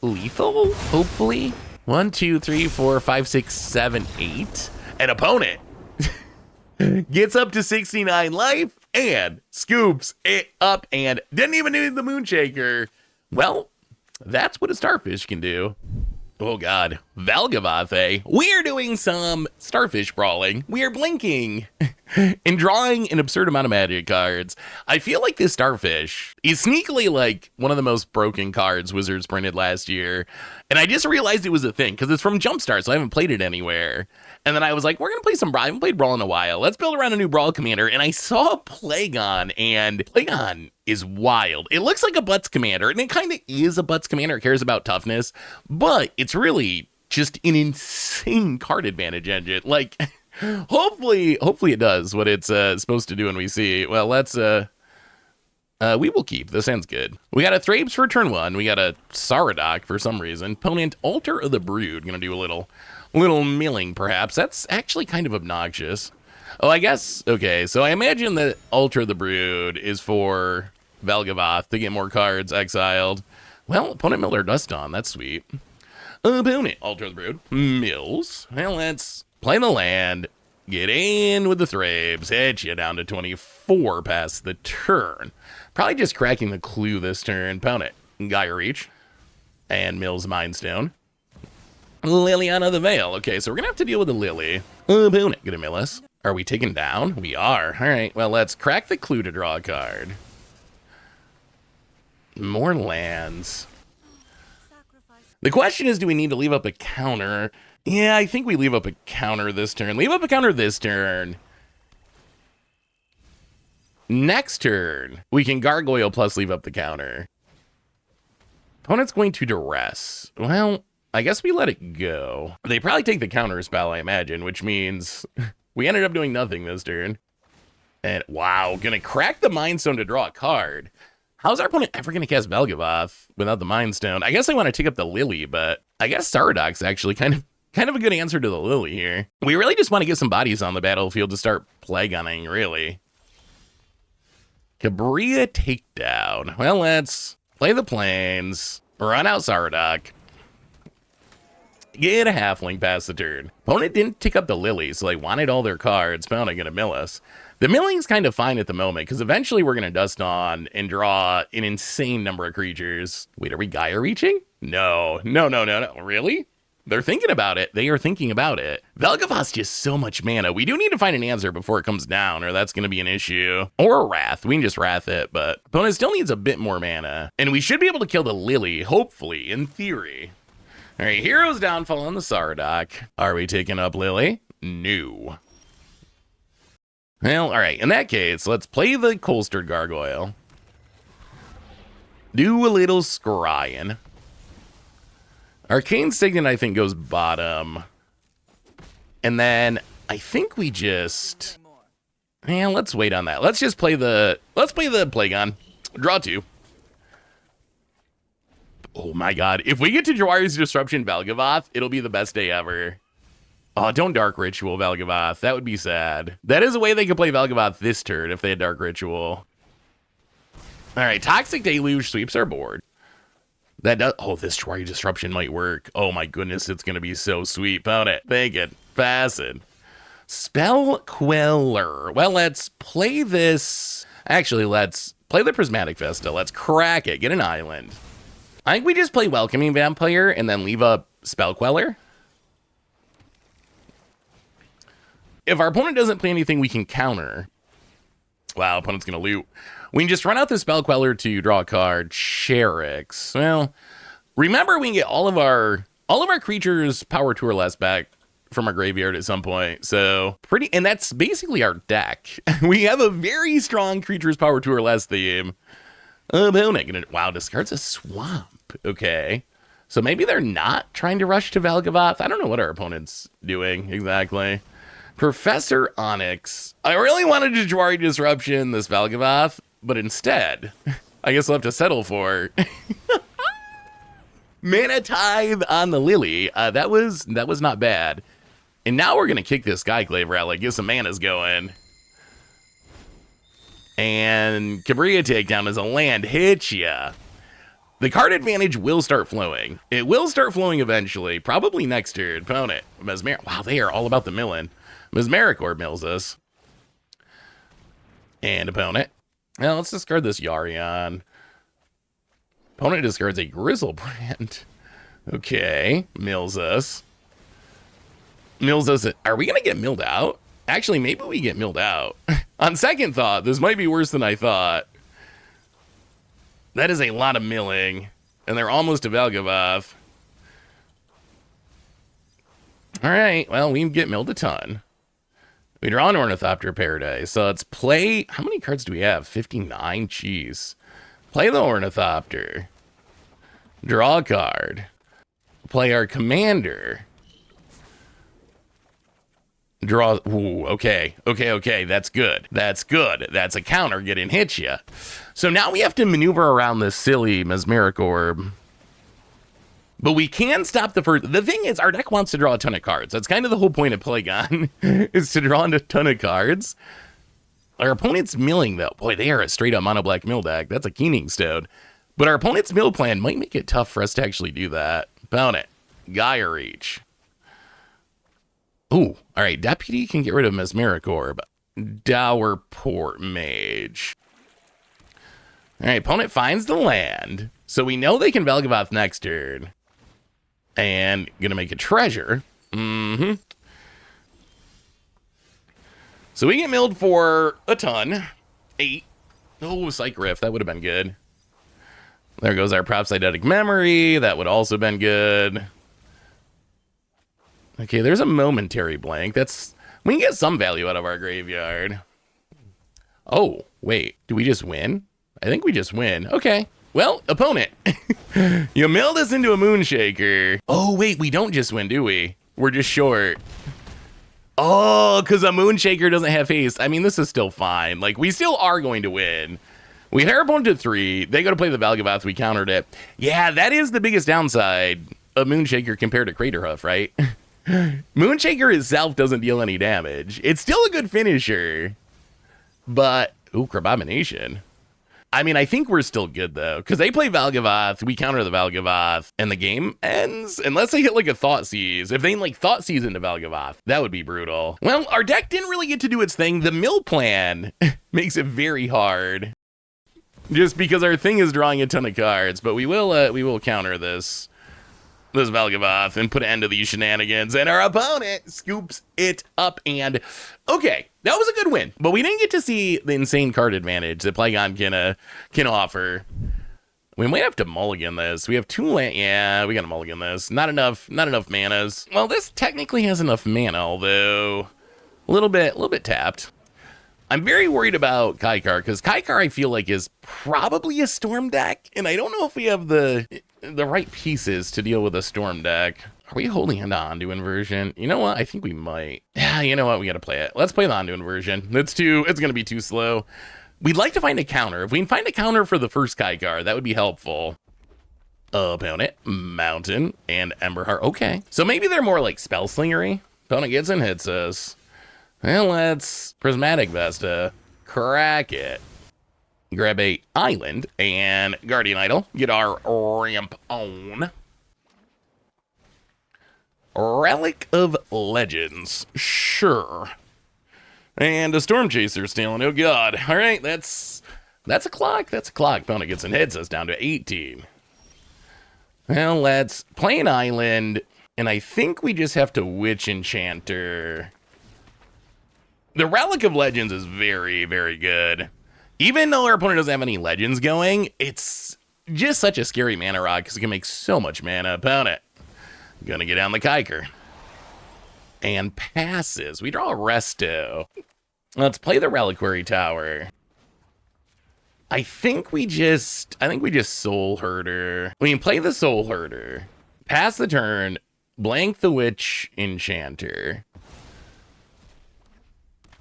lethal, hopefully. 1, 2, 3, 4, 5, 6, 7, 8. And opponent gets up to 69 life and scoops it up and didn't even need the Moonshaker. Well, that's what a Starfish can do. Oh god, Valgavoth, eh? We are doing some Starfish brawling. We are blinking and drawing an absurd amount of magic cards. I feel like this Starfish is sneakily like one of the most broken cards Wizards printed last year. And I just realized it was a thing because it's from Jumpstart, so I haven't played it anywhere. And then I was like, we're going to play some Brawl. I haven't played Brawl in a while. Let's build around a new Brawl commander. And I saw Plagon, and Plagon is wild. It looks like a Butts commander, and it kind of is a Butts commander. It cares about toughness, but it's really just an insane card advantage engine. Like, hopefully it does what it's supposed to do when we see. Well, let's, we will keep. This sounds good. We got a Thrapes for turn 1. We got a Saradoc for some reason. Opponent, Altar of the Brood. Gonna do a little milling, perhaps. That's actually kind of obnoxious. Oh, I guess, okay, so I imagine that Altar of the Brood is for Valgavoth to get more cards exiled. Well, opponent milled our Dust on, that's sweet. Opponent, Altar of the Brood, mills. Well, let's play the land, get in with the Thrapes, hit you down to 24 past the turn. Probably just cracking the clue this turn. Opponent, Gaia Reach, and mills Mindstone. Liliana the Veil. Okay, so we're going to have to deal with the Lily. Opponent, gonna mill us. Are we taken down? We are. All right, well, let's crack the clue to draw a card. More lands. The question is, do we need to leave up a counter? Yeah, I think we leave up a counter this turn. Leave up a counter this turn. Next turn, we can Gargoyle plus leave up the counter. Opponent's going to Duress. Well, I guess we let it go. They probably take the counter spell, I imagine, which means we ended up doing nothing this turn. And wow, gonna crack the Mind Stone to draw a card. How's our opponent ever gonna cast Valgavoth without the Mind Stone? I guess I want to take up the Lily, but I guess Saradoc's actually kind of a good answer to the Lily here. We really just want to get some bodies on the battlefield to start Plagoning, really. Cabria Takedown. Well, let's play the Plains, run out Saradoc. Get a halfling past the turn. Opponent didn't tick up the Lily, so they wanted all their cards. Opponent gonna mill us. The milling's kind of fine at the moment, because eventually we're gonna dust on and draw an insane number of creatures. Wait, are we Gaia reaching? No. Really? They're thinking about it. They are thinking about it. Valgavoth's just so much mana. We do need to find an answer before it comes down, or that's gonna be an issue. Or a Wrath. We can just Wrath it, but opponent still needs a bit more mana. And we should be able to kill the Lily, hopefully, in theory. All right, Hero's Downfall on the Saradoc. Are we taking up Lily? No. Well, all right, in that case, let's play the Colstered Gargoyle. Do a little scrying. Arcane Signet, I think, goes bottom. And then I think we just... Yeah, let's wait on that. Let's just play the... Let's play the Plagon. Draw 2. Oh my god. If we get to Jawari's Disruption Valgavoth, it'll be the best day ever. Oh, don't Dark Ritual Valgavoth. That would be sad. That is a way they could play Valgavoth this turn if they had Dark Ritual. Alright, Toxic Deluge sweeps our board. That does... Oh, this Jawari Disruption might work. Oh my goodness, it's going to be so sweet. Pound it. Thank it. Facet. Spell Queller. Well, let's play this... Actually, let's play the Prismatic Vesta. Let's crack it. Get an island. I think we just play Welcoming Vampire and then leave up Spell Queller. If our opponent doesn't play anything we can counter... Wow, opponent's going to loot. We can just run out the Spell Queller to draw a card. Sherix. Well, remember we can get all of our creatures power 2 or less back from our graveyard at some point. So pretty, and that's basically our deck. We have a very strong creatures power 2 or less theme. Opponent gonna, wow, discards a swamp. Okay. So maybe they're not trying to rush to Valgavoth. I don't know what our opponent's doing exactly. Professor Onyx. I really wanted to Jawari Disruption this Valgavoth, but instead, I guess we'll have to settle for Mana Tithe on the Lily. That was not bad. And now we're going to kick this Skyclave Relic, get some manas going. And Cabria Takedown as a land hits ya. The card advantage will start flowing. It will start flowing eventually, probably next turn. Opponent. Wow, they are all about the milling. Mesmeric Orb mills us. And opponent. Well, let's discard this Yarion. Opponent discards a Grizzlebrand. Okay, mills us. Mills us. Are we going to get milled out? Actually, maybe we get milled out. On second thought, this might be worse than I thought. That is a lot of milling. And they're almost to Valgavoth. All right, well, we get milled a ton. We draw an Ornithopter Paradise. So let's play. How many cards do we have? 59? Jeez. Play the Ornithopter. Draw a card. Play our commander. Draw. Ooh, okay. That's good. That's a counter getting hit ya. So now we have to maneuver around this silly Mesmeric Orb. But we can stop the first. The thing is, our deck wants to draw a ton of cards. That's kind of the whole point of Plagon, is to draw a ton of cards. Our opponent's milling, though. Boy, they are a straight-up mono-black mill deck. That's a Keening Stone. But our opponent's mill plan might make it tough for us to actually do that. Opponent, Gaia Reach. Ooh, all right. Deputy can get rid of Mesmeric Orb. Dowerport Mage. All right, opponent finds the land. So we know they can Valgavoth next turn. And gonna make a treasure. So we get milled for a ton. 8. Oh, Psych Rift. That would have been good. There goes our Propsydetic Memory. That would also been good. Okay, there's a momentary blank. We can get some value out of our graveyard. Oh, wait. Do we just win? I think we just win. Okay. Well, opponent. You milled us into a Moonshaker. Oh, wait. We don't just win, do we? We're just short. Oh, because a Moonshaker doesn't have haste. I mean, this is still fine. Like, we still are going to win. We hit our opponent to 3. They go to play the Valgavoth. We countered it. Yeah, that is the biggest downside of Moonshaker compared to Craterhoof, right? Moonshaker itself doesn't deal any damage. It's still a good finisher. But, ooh, Crabomination. I mean, I think we're still good, though. Because they play Valgavoth, we counter the Valgavoth, and the game ends. Unless they hit, like, a Thoughtseize. If they, like, Thoughtseize into Valgavoth, that would be brutal. Well, our deck didn't really get to do its thing. The mill plan makes it very hard. Just because our thing is drawing a ton of cards. But we will counter this Valgavoth and put an end to these shenanigans. And our opponent scoops it up. And, okay, that was a good win. But we didn't get to see the insane card advantage that Plagon can offer. We might have to mulligan this. We have 2 land. Yeah, we got to mulligan this. Not enough manas. Well, this technically has enough mana, although a little bit tapped. I'm very worried about Kaikar, because Kaikar I feel like is probably a Storm deck, and I don't know if we have the right pieces to deal with a Storm deck. Are we holding on to Inversion? You know what? I think we might. Yeah, you know what? We got to play it. Let's play the Onto Inversion. It's going to be too slow. We'd like to find a counter. If we can find a counter for the first Kaikar, that would be helpful. Opponent, Mountain, and Emberheart. Okay. So maybe they're more like Spell Slingery. Opponent gets and hits us. Well, let's Prismatic Vesta. Crack it. Grab a Island and Guardian Idol. Get our ramp on. Relic of Legends. Sure. And a Storm Chaser stealing. Oh, God. All right, that's a clock. That's a clock. Opponent gets and hits us down to 18. Well, let's play an Island. And I think we just have to Witch Enchanter. The Relic of Legends is very, very good. Even though our opponent doesn't have any Legends going, it's just such a scary mana rock because it can make so much mana. Opponent. Gonna get down the Kiker. And passes. We draw a Resto. Let's play the Reliquary Tower. I think we just Soul Herder. We can play the Soul Herder. Pass the turn, blank the Witch Enchanter.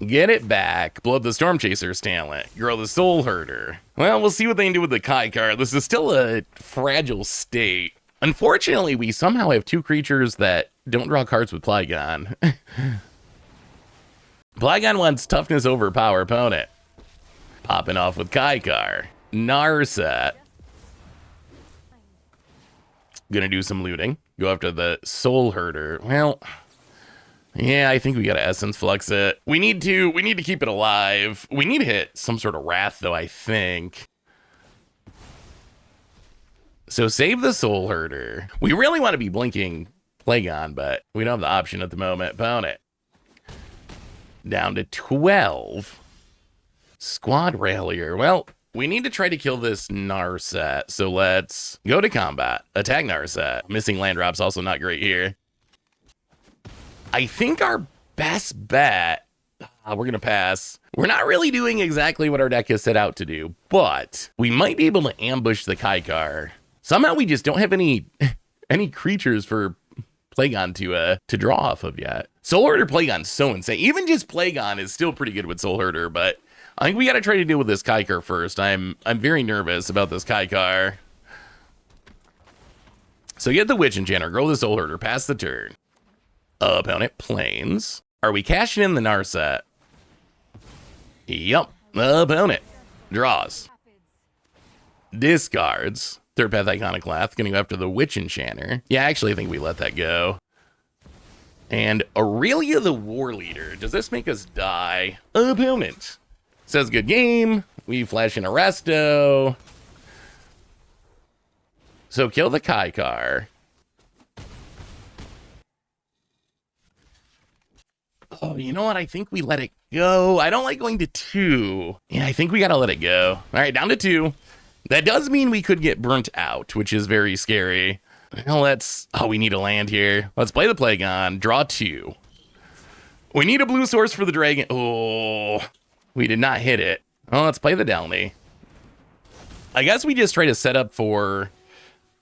Get it back, blow up the Storm Chaser's talent, grow the Soul Herder. Well, we'll see what they can do with the Kai card. This is still a fragile state. Unfortunately, we somehow have 2 creatures that don't draw cards with Plagon. Plagon wants toughness over power opponent. Popping off with Kaikar. Narset. Gonna do some looting. Go after the Soul Herder. Well, yeah, I think we gotta Essence Flux it. We need to keep it alive. We need to hit some sort of Wrath, though, I think. So save the Soul Herder. We really want to be blinking Plagon, but we don't have the option at the moment. Opponent. Down to 12. Squad Railier. Well, we need to try to kill this Narset, so let's go to combat. Attack Narset. Missing land drop's also not great here. I think our best bet... we're going to pass. We're not really doing exactly what our deck has set out to do, but we might be able to ambush the Kaikar. Somehow we just don't have any creatures for Plagon to draw off of yet. Soul Herder Plagon's so insane. Even just Plagon is still pretty good with Soul Herder, but I think we got to try to deal with this Kaikar first. I'm very nervous about this Kaikar. So get the Witch Enchanter, grow the Soul Herder, pass the turn. Opponent planes. Are we cashing in the Narset? Yup. Opponent draws. Discards. Third Path Iconoclast. Gonna go after the Witch Enchanter. Yeah, actually, I think we let that go. And Aurelia the War Leader. Does this make us die? Opponent. Says good game. We flash in a resto. So kill the Kaikar. Oh, you know what? I think we let it go. I don't like going to 2. Yeah, I think we gotta let it go. All right, down to 2. That does mean we could get burnt out, which is very scary. Well, we need a land here. Let's play the Plagon. Draw 2. We need a blue source for the dragon. Oh, we did not hit it. Well, let's play the Delny. I guess we just try to set up for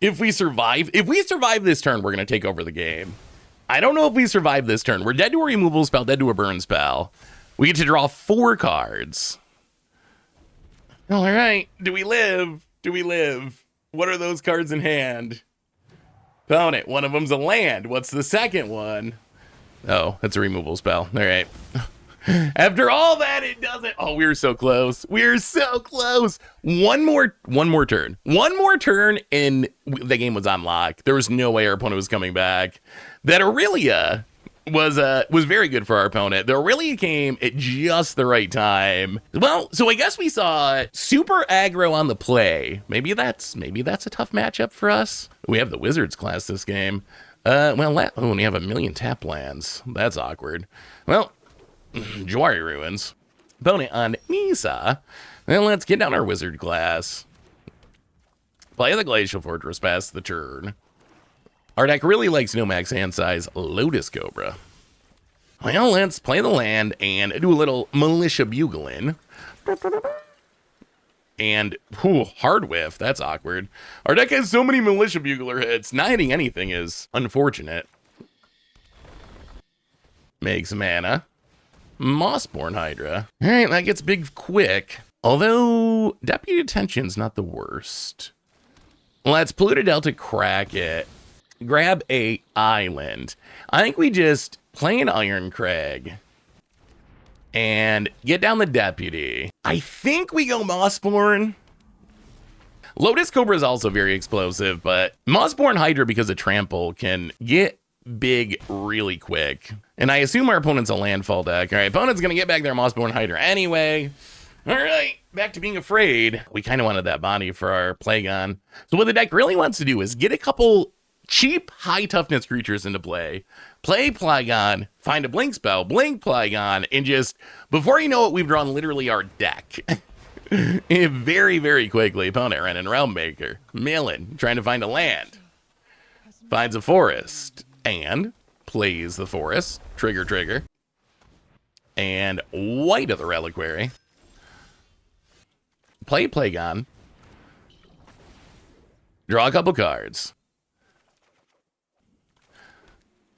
if we survive. If we survive this turn, we're going to take over the game. I don't know if we survive this turn. We're dead to a removal spell, dead to a burn spell. We get to draw 4 cards. All right. Do we live? Do we live? What are those cards in hand? Opponent. One of them's a land. What's the second one? Oh, that's a removal spell. All right. After all that, it doesn't. Oh, we were so close. We're so close. One more turn. One more turn, and the game was on lock. There was no way our opponent was coming back. That Aurelia was very good for our opponent. The Aurelia came at just the right time. Well, so I guess we saw super aggro on the play. Maybe that's a tough matchup for us. We have the Wizards class this we have a million tap lands. That's awkward. Well, Jwari Ruins. Opponent on Nisa. Then let's get down our Wizard class. Play the Glacial Fortress, pass the turn. Our deck really likes no max hand size Lotus Cobra. Well, let's play the land and do a little Militia Bugling. And, hard whiff. That's awkward. Our deck has so many Militia Bugler hits. Not hitting anything is unfortunate. Makes mana. Mossborn Hydra. All right, that gets big quick. Although, Deputy Detention's not the worst. Let's Polluted Delta crack it. Grab a island. I think we just play an Iron Crag and get down the Deputy. I think we go Mossborn. Lotus Cobra is also very explosive, but Mossborn Hydra, because of Trample, can get big really quick. And I assume our opponent's a landfall deck. All right, opponent's going to get back their Mossborn Hydra anyway. All right, back to being afraid. We kind of wanted that body for our Plagon. So what the deck really wants to do is get a couple cheap, high toughness creatures into play. Play Plagon, find a blink spell, blink Plagon, and just, before you know it, we've drawn literally our deck. Very, very quickly. Opponent ran in Realmmaker. Millen, trying to find a land. Finds a forest. And plays the forest. Trigger, trigger. And White of the Reliquary. Play Plagon. Draw a couple cards.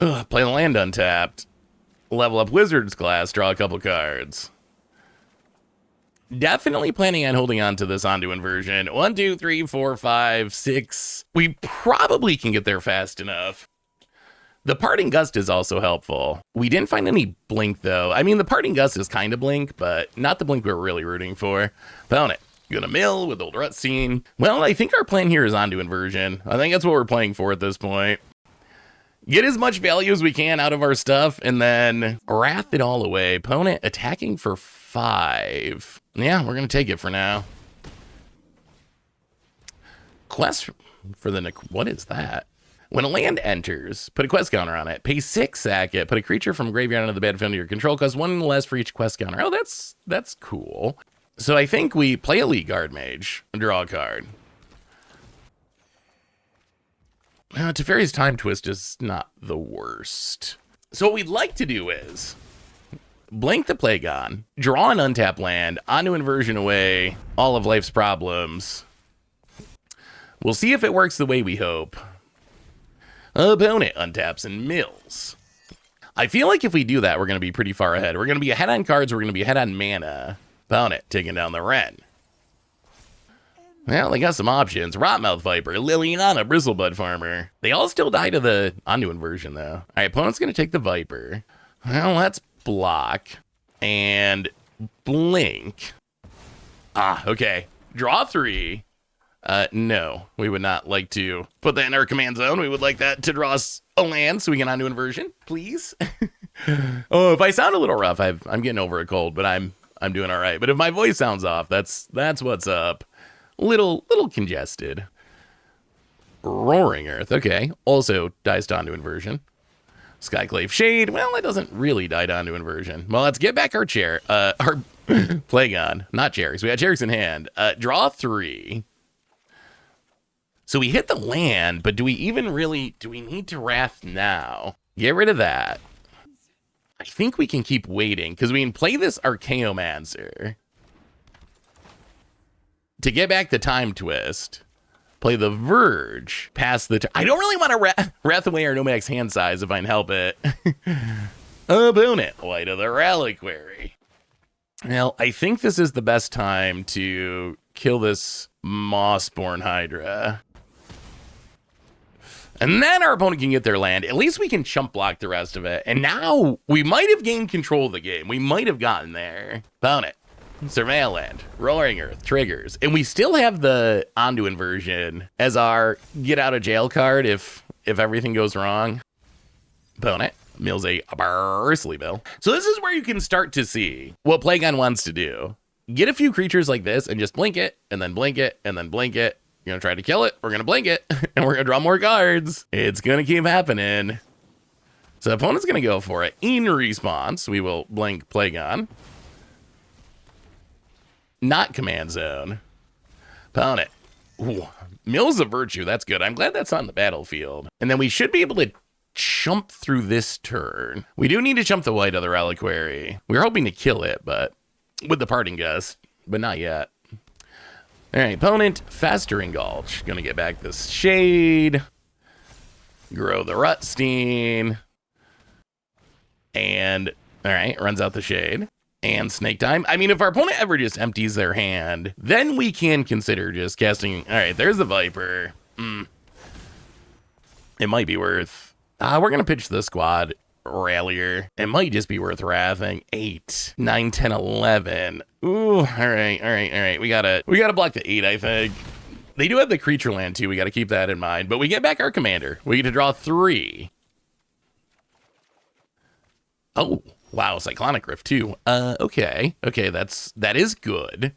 Ugh, play the land untapped. Level up Wizard's class, draw a couple cards. Definitely planning on holding on to this Onto inversion. 1, 2, 3, 4, 5, 6. We probably can get there fast enough. The Parting Gust is also helpful. We didn't find any blink, though. I mean, the Parting Gust is kind of blink, but not the blink we're really rooting for. Found it. Gonna mill with old Rutstein. Well, I think our plan here is Onto inversion. I think that's what we're playing for at this point. Get as much value as we can out of our stuff, and then wrath it all away. Opponent attacking for 5. Yeah, we're gonna take it for now. Quest for the... What is that? When a land enters, put a quest counter on it. Pay 6, sack it. Put a creature from graveyard into the battlefield under your control. Cost 1 less for each quest counter. Oh, that's cool. So I think we play Elite Guard Mage and draw a card. Teferi's Time Twist is not the worst. So what we'd like to do is blink the Plagon, draw an untapped land, Onto inversion away all of life's problems. We'll see if it works the way we hope. Opponent untaps and mills. I feel like if we do that, we're going to be pretty far ahead. We're going to be ahead on cards. We're going to be ahead on mana. Opponent taking down the Wren. Well, they got some options. Rotmouth Viper, Liliana, Bristlebud Farmer. They all still die to the Onto inversion, though. All right, opponent's going to take the Viper. Well, let's block and blink. Ah, okay. Draw 3. No, we would not like to put that in our command zone. We would like that to draw us a land so we can Onto inversion, please. Oh, if I sound a little rough, I'm getting over a cold, but I'm doing all right. But if my voice sounds off, that's what's up. Little congested. Roaring Earth, okay. Also dies to Onto inversion. Skyclave Shade, well, it doesn't really die to Onto inversion. Well, let's get back our Plagon, not cherries. We had cherries in hand. Draw 3. So we hit the land, but do we need to Wrath now? Get rid of that. I think we can keep waiting, because we can play this Archaeomancer to get back the Time Twist. Play the Verge, pass the... I don't really want to Wrath away our Nomad's hand size if I can help it. Opponent, Light of the Reliquary. Well, I think this is the best time to kill this Mossborn Hydra. And then our opponent can get their land. At least we can chump block the rest of it. And now we might have gained control of the game. We might have gotten there. Opponent, Surveil Land, Roaring Earth, triggers. And we still have the Onto inversion as our get out of jail card if everything goes wrong. Opponent mills a Bristly Bill. So this is where you can start to see what Plagon wants to do. Get a few creatures like this and just blink it, and then blink it, and then blink it. You're going to try to kill it, we're going to blink it, and we're going to draw more cards. It's going to keep happening. So the opponent's going to go for it. In response, we will blink Plagon. Not command zone. Opponent. Ooh, Mills of Virtue, that's good. I'm glad that's on the battlefield. And then we should be able to chump through this turn. We do need to chump the White of the Reliquary. We were hoping to kill it, but with the Parting Gust, but not yet. All right, opponent, Festering Gulch. Gonna get back this Shade. Grow the Rutstein. And, all right, runs out the Shade. And Snake Time. I mean, if our opponent ever just empties their hand, then we can consider just casting. All right, there's the Viper. It might be worth... we're gonna pitch the squad Rallier. It might just be worth wrathing. 8, 9, 10, 11. Ooh, all right. We gotta block the 8, I think. They do have the creature land too. We gotta keep that in mind. But we get back our commander. We get to draw 3. Oh, wow, Cyclonic Rift too. Okay, that is good.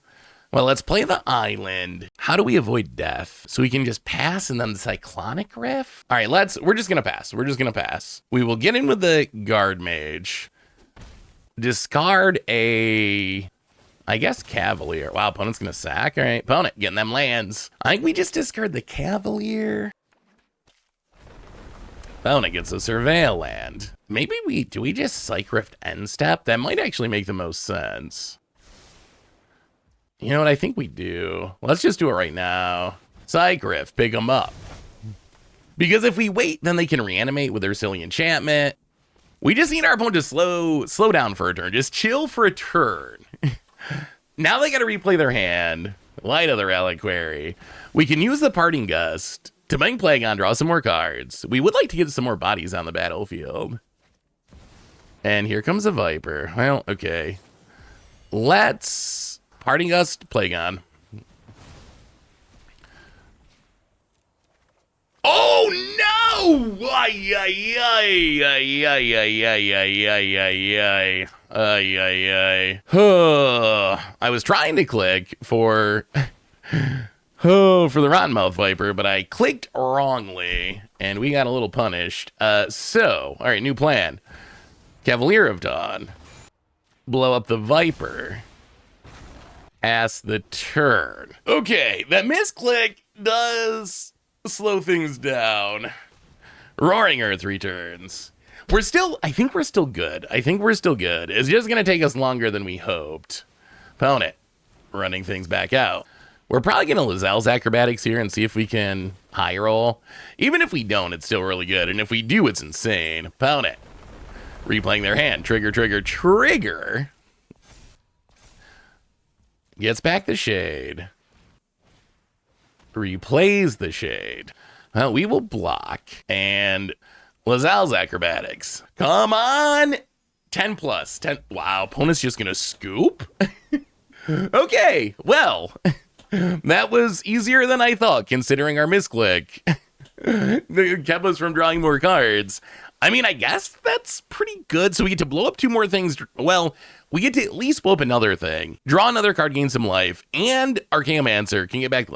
Well, let's play the island. How do we avoid death? So we can just pass and then the Cyclonic Rift? All right, we're just gonna pass. We will get in with the Guard Mage. Discard a, I guess, Cavalier. Wow, opponent's gonna sack. All right, opponent, getting them lands. I think we just discard the Cavalier. Opponent gets a Surveil Land. Maybe do we just Psych Rift end step? That might actually make the most sense. You know what? I think we do. Let's just do it right now. Psych Rift, pick them up. Because if we wait, then they can reanimate with their silly enchantment. We just need our opponent to slow down for a turn. Just chill for a turn. Now they got to replay their hand. Light of the Reliquary. We can use the Parting Gust to make Plagon draw some more cards. We would like to get some more bodies on the battlefield. And here comes a Viper. Well, okay. Let's Parting Gust, Plagon. Oh no! Ay, ay, ay, ay, ay, ay, ay, ay, ay, ay, ay, ay, ay. I was trying to click for the Rottenmouth Viper, but I clicked wrongly, and we got a little punished. So, all right, new plan. Cavalier of Dawn. Blow up the Viper. Pass the turn. Okay, that misclick does slow things down. Roaring Earth returns. I think we're still good. It's just going to take us longer than we hoped. Opponent, running things back out. We're probably going to Lazelle's Acrobatics here and see if we can high roll. Even if we don't, it's still really good. And if we do, it's insane. Opponent, replaying their hand. Trigger, trigger, trigger. Gets back the Shade. Replays the Shade. Well, we will block. And Lazelle's Acrobatics. Come on! 10 plus. 10. Wow, opponent's just going to scoop? Okay, well, that was easier than I thought, considering our misclick. It kept us from drawing more cards. I mean, I guess that's pretty good. So we get to blow up 2 more things. Well, we get to at least blow up another thing, draw another card, gain some life, and Archaeomancer can get back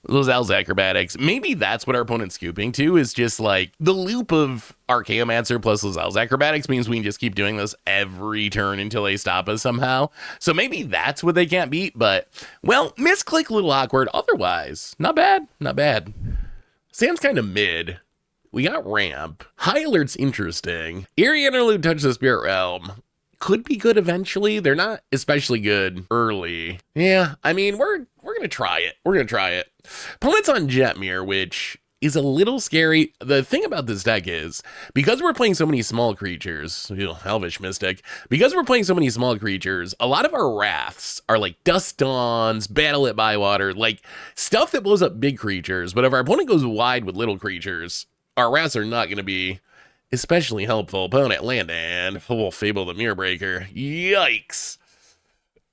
Lazelle's Acrobatics. Maybe that's what our opponent's scooping to, is just like the loop of Archaeomancer plus Lazelle's Acrobatics means we can just keep doing this every turn until they stop us somehow. So maybe that's what they can't beat, but, well, misclick a little awkward. Otherwise, not bad, not bad. Sand's kind of mid. We got Ramp. High Alert's interesting. Eerie Interlude, Touch the Spirit Realm. Could be good eventually. They're not especially good early. Yeah, I mean, we're going to try it. Opponent's on Jetmir, which is a little scary. The thing about this deck is, because we're playing so many small creatures, Elvish Mystic, because we're playing so many small creatures, a lot of our Wraths are like Dust Dawns, Battle at Bywater, like stuff that blows up big creatures. But if our opponent goes wide with little creatures, our Wraths are not going to be especially helpful. Opponent, land and Fable the Mirrorbreaker. Yikes.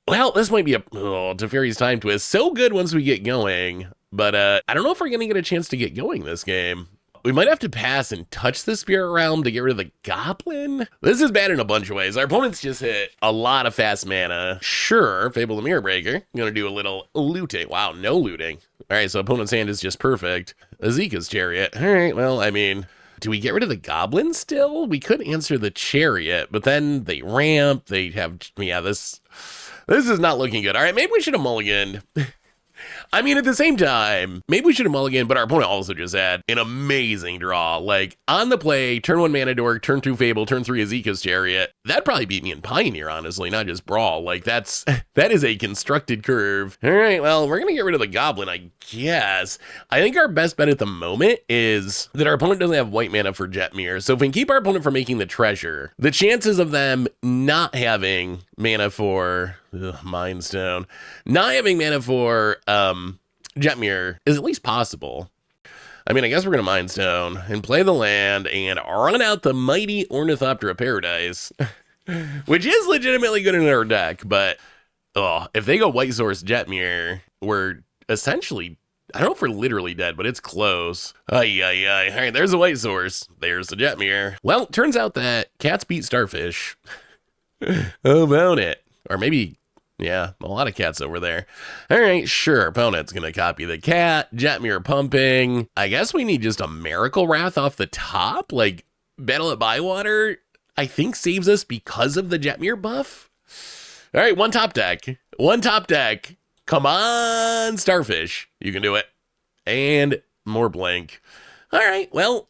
Well, this might be a Teferi's Time Twist. So good once we get going, but I don't know if we're going to get a chance to get going this game. We might have to pass and touch the Spirit Realm to get rid of the Goblin. This is bad in a bunch of ways. Our opponents just hit a lot of fast mana. Sure, Fable the Mirrorbreaker. Going to do a little looting. Wow, no looting. All right, so opponent's hand is just perfect. Azeka's Chariot. All right, well, I mean, do we get rid of the Goblin still? We could answer the Chariot, but then they ramp. They have, yeah, this is not looking good. All right, maybe we should have mulliganed. I mean, at the same time, maybe we should have mulliganed, but our opponent also just had an amazing draw. Like, on the play, turn 1 Mana Dork, turn 2 Fable, turn 3 Azeka's Chariot. That'd probably beat me in Pioneer, honestly, not just Brawl. Like, that is a constructed curve. All right, well, we're going to get rid of the Goblin, I guess. I think our best bet at the moment is that our opponent doesn't have white mana for Jetmir. So if we can keep our opponent from making the treasure, the chances of them not having mana for Mind Stone, not having mana for Jetmir is at least possible. I mean, I guess we're going to Mind Stone and play the land and run out the mighty Ornithoptera Paradise, which is legitimately good in our deck, but if they go White Source Jetmir, we're essentially, I don't know if we're literally dead, but it's close. Ay. All right, there's a White Source. There's the Jetmir. Well, turns out that cats beat Starfish. How about it? Or maybe, yeah, a lot of cats over there. All right, sure. Opponent's going to copy the cat. Jetmir pumping. I guess we need just a Miracle Wrath off the top. Like, Battle at Bywater, I think, saves us because of the Jetmir buff. All right, one top deck. Come on, Starfish. You can do it. And more blank. All right, well,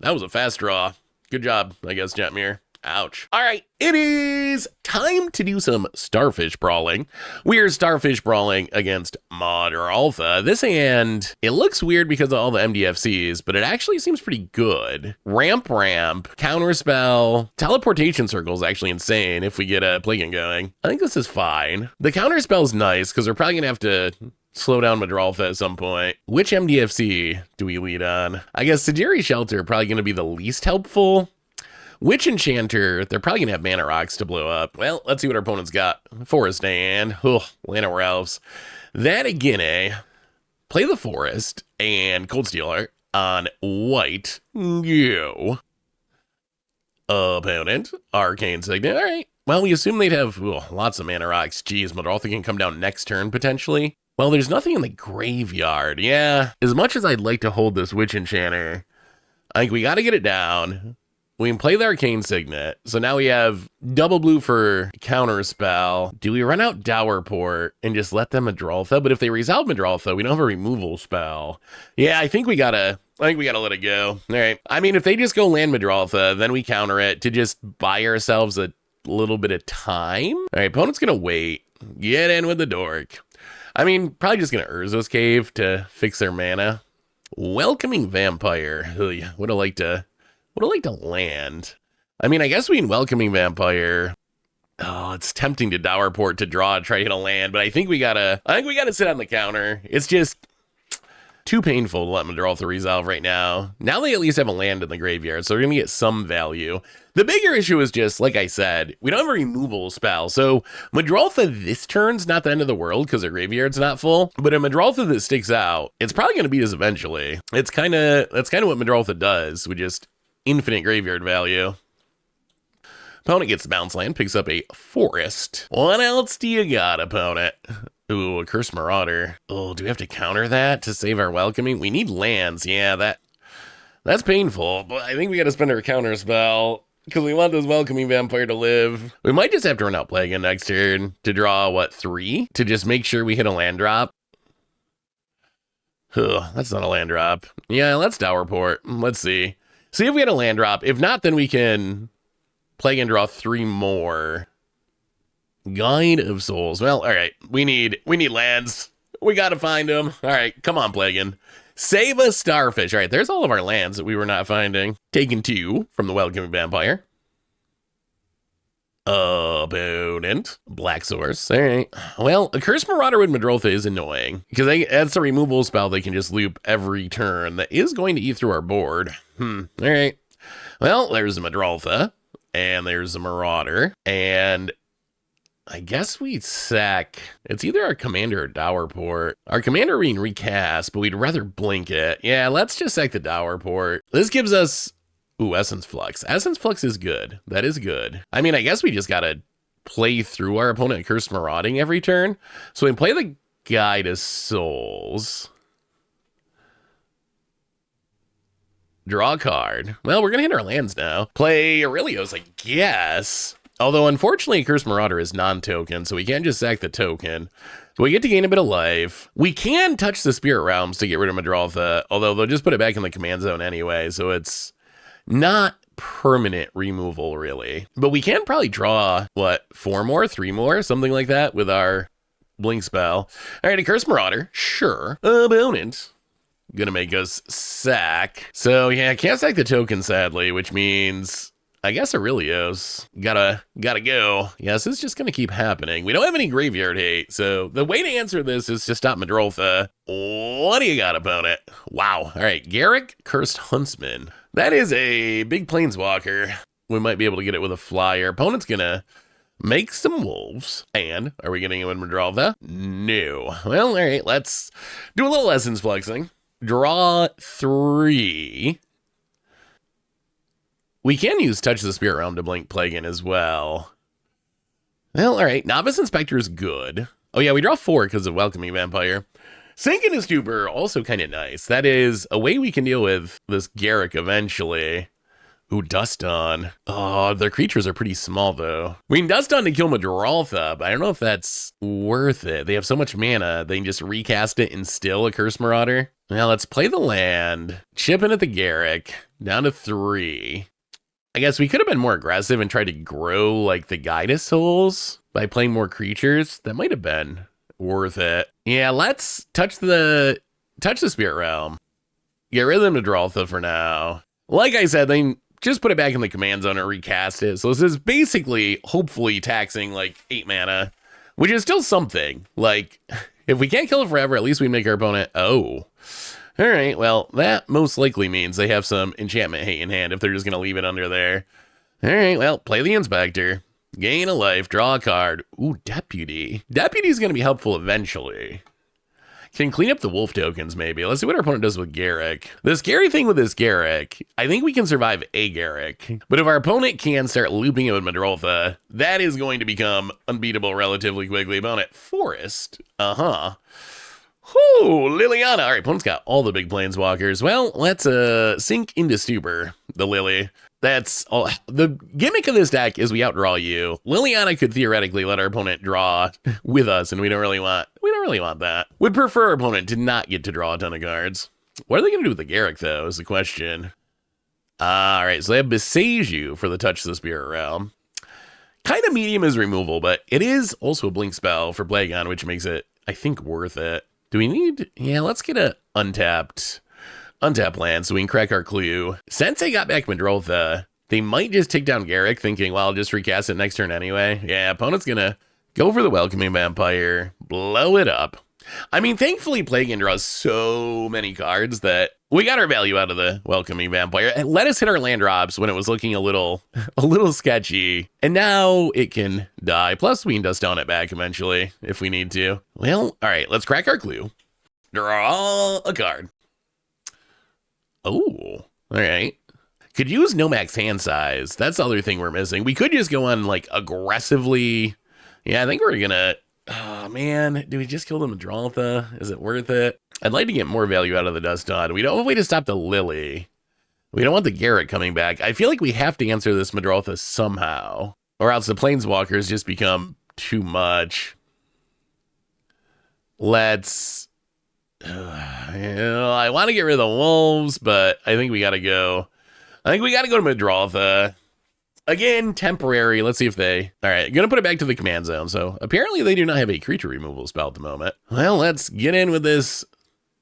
that was a fast draw. Good job, I guess, Jetmir. Ouch. All right, it is time to do some Starfish brawling. We are Starfish brawling against Madraltha. This hand, it looks weird because of all the MDFCs, but it actually seems pretty good. Ramp, counterspell, teleportation circle is actually insane if we get a Plagon going. I think this is fine. The counterspell is nice because we're probably gonna have to slow down Madraltha at some point. Which MDFC do we lead on? I guess Sajiri Shelter probably gonna be the least helpful. Witch Enchanter, they're probably going to have mana rocks to blow up. Well, let's see what our opponent's got. Forest and Llanowar Elves. That again, play the Forest and Cold Steel Heart on white. Go. Opponent, Arcane Signet. All right. Well, we assume they'd have lots of mana rocks. Geez, Madraltha can come down next turn, potentially. Well, there's nothing in the graveyard. Yeah, as much as I'd like to hold this Witch Enchanter, I think we got to get it down. We can play the Arcane Signet. So now we have double blue for Counterspell. Do we run out Dowerport and just let them Madraltha? But if they resolve Madraltha, we don't have a removal spell. Yeah, I think we gotta let it go. All right. I mean, if they just go land Madraltha, then we counter it to just buy ourselves a little bit of time. All right, opponent's gonna wait. Get in with the dork. I mean, probably just gonna Urza's Cave to fix their mana. Welcoming Vampire. Would have liked to land. I mean, I guess we can Welcoming Vampire. Oh, it's tempting to Dowerport to draw and try to hit a land, but I think we gotta sit on the counter. It's just too painful to let Madraltha resolve right now. Now they at least have a land in the graveyard, so we're gonna get some value. The bigger issue is just, like I said, we don't have a removal spell. So Madraltha this turn's not the end of the world because their graveyard's not full. But a Madraltha that sticks out, it's probably gonna beat us eventually. That's kind of what Madraltha does with just infinite graveyard value. Opponent gets the bounce land, picks up a Forest. What else do you got, opponent? Ooh, a Cursed Marauder. Oh, do we have to counter that to save our Welcoming? We need lands. Yeah, that's painful, but I think we got to spend our counter spell because we want this Welcoming Vampire to live. We might just have to run out Plagon next turn to draw, 3? To just make sure we hit a land drop. That's not a land drop. Yeah, let's Dowerport. Let's see. See if we had a land drop. If not, then we can play and draw 3 more. Guide of Souls. Well, all right. We need lands. We got to find them. All right. Come on, Plagon. Save us, Starfish. All right. There's all of our lands that we were not finding. Taking 2 from the Welcoming Vampire. Opponent. Black Source. All right. Well, a Cursed Marauder with Madraltha is annoying because that's a removal spell they can just loop every turn that is going to eat through our board. All right. Well, there's a Madraltha and there's a Marauder and I guess we'd sack. It's either our commander or Dowerport. Our commander we can recast, but we'd rather blink it. Yeah, let's just sack the Dowerport. This gives us Essence Flux. Essence Flux is good. That is good. I mean, I guess we just gotta play through our opponent Cursed Marauding every turn. So we play the Guide of Souls. Draw a card. Well, we're gonna hit our lands now. Play Aurelios, I guess. Although, unfortunately, Cursed Marauder is non-token, so we can't just sack the token. So we get to gain a bit of life. We can touch the Spirit Realms to get rid of Madraltha, although they'll just put it back in the command zone anyway, so it's not permanent removal, really. But we can probably draw, 4 more, 3 more, something like that with our Blink spell. All right, a Cursed Marauder, sure. Opponent. Gonna make us sack. So, yeah, I can't sack the token, sadly, which means I guess Aurelios gotta go. Yes, it's just gonna keep happening. We don't have any graveyard hate, so the way to answer this is to stop Madraltha. What do you got, opponent? Wow. All right, Garrick, Cursed Huntsman. That is a big planeswalker. We might be able to get it with a flyer. Opponent's gonna make some wolves. And are we getting it with Madraltha? No. Well, all right, let's do a little essence flexing. Draw 3. We can use Touch the Spirit Realm to blink Plagon as well. Well, all right. Novice Inspector is good. Oh, yeah, we draw 4 because of Welcoming Vampire. Sink in a Stupor, also kind of nice. That is a way we can deal with this Garrick eventually. Ooh, Dust On. Oh, their creatures are pretty small, though. We can Dust On to kill Madraltha, but I don't know if that's worth it. They have so much mana, they can just recast it and still a Curse Marauder. Now, let's play the land. Chip in at the Garrick. Down to 3. I guess we could have been more aggressive and tried to grow like the Guidus souls by playing more creatures. That might have been worth it. Yeah, let's touch the spirit realm. Get rid of the Madroltha for now. Like I said, they just put it back in the command zone and recast it. So this is basically, hopefully, taxing like 8 mana, which is still something. Like, if we can't kill it forever, at least we make our opponent, oh. All right, well, that most likely means they have some enchantment hate in hand if they're just going to leave it under there. All right, well, play the Inspector. Gain a life, draw a card. Ooh, Deputy. Deputy is going to be helpful eventually. Can clean up the wolf tokens, maybe. Let's see what our opponent does with Garrick. The scary thing with this Garrick, I think we can survive a Garrick. But if our opponent can start looping it with Madroltha, that is going to become unbeatable relatively quickly. Opponent, Forest. Whoo, Liliana. All right, opponent's got all the big planeswalkers. Well, let's sink into Stupor, the Lily. That's all. The gimmick of this deck is we outdraw you. Liliana could theoretically let our opponent draw with us, and we don't really want that. Would prefer our opponent to not get to draw a ton of cards. What are they gonna do with the Garrick though, is the question. All right, so they have Besiege You for the Touch the Spirit realm. Kind of medium as removal, but it is also a blink spell for Plagon, which makes it, I think, worth it. Do we need, yeah, let's get a untapped land so we can crack our clue. Since they got back Madroltha, they might just take down Garrick thinking, well, I'll just recast it next turn anyway. Yeah, opponent's gonna go for the Welcoming Vampire, blow it up. I mean, thankfully, Plagon draws so many cards that we got our value out of the Welcoming Vampire. It let us hit our land drops when it was looking a little sketchy. And now it can die. Plus, we can dust down it back eventually if we need to. Well, all right, let's crack our clue. Draw a card. Oh, all right. Could use no max hand size. That's the other thing we're missing. We could just go on like aggressively. Yeah, I think we're gonna. Oh man, do we just kill the Madroltha? Is it worth it? I'd like to get more value out of the Dust Dawn. We don't have a way to stop the Lily. We don't want the Garrett coming back. I feel like we have to answer this Madroltha somehow, or else the Planeswalkers just become too much. Let's. I want to get rid of the wolves, but I think we gotta go. I think we gotta go to Madroltha. Again, temporary. Let's see if they... All right, gonna put it back to the command zone. So apparently they do not have a creature removal spell at the moment. Well, let's get in with this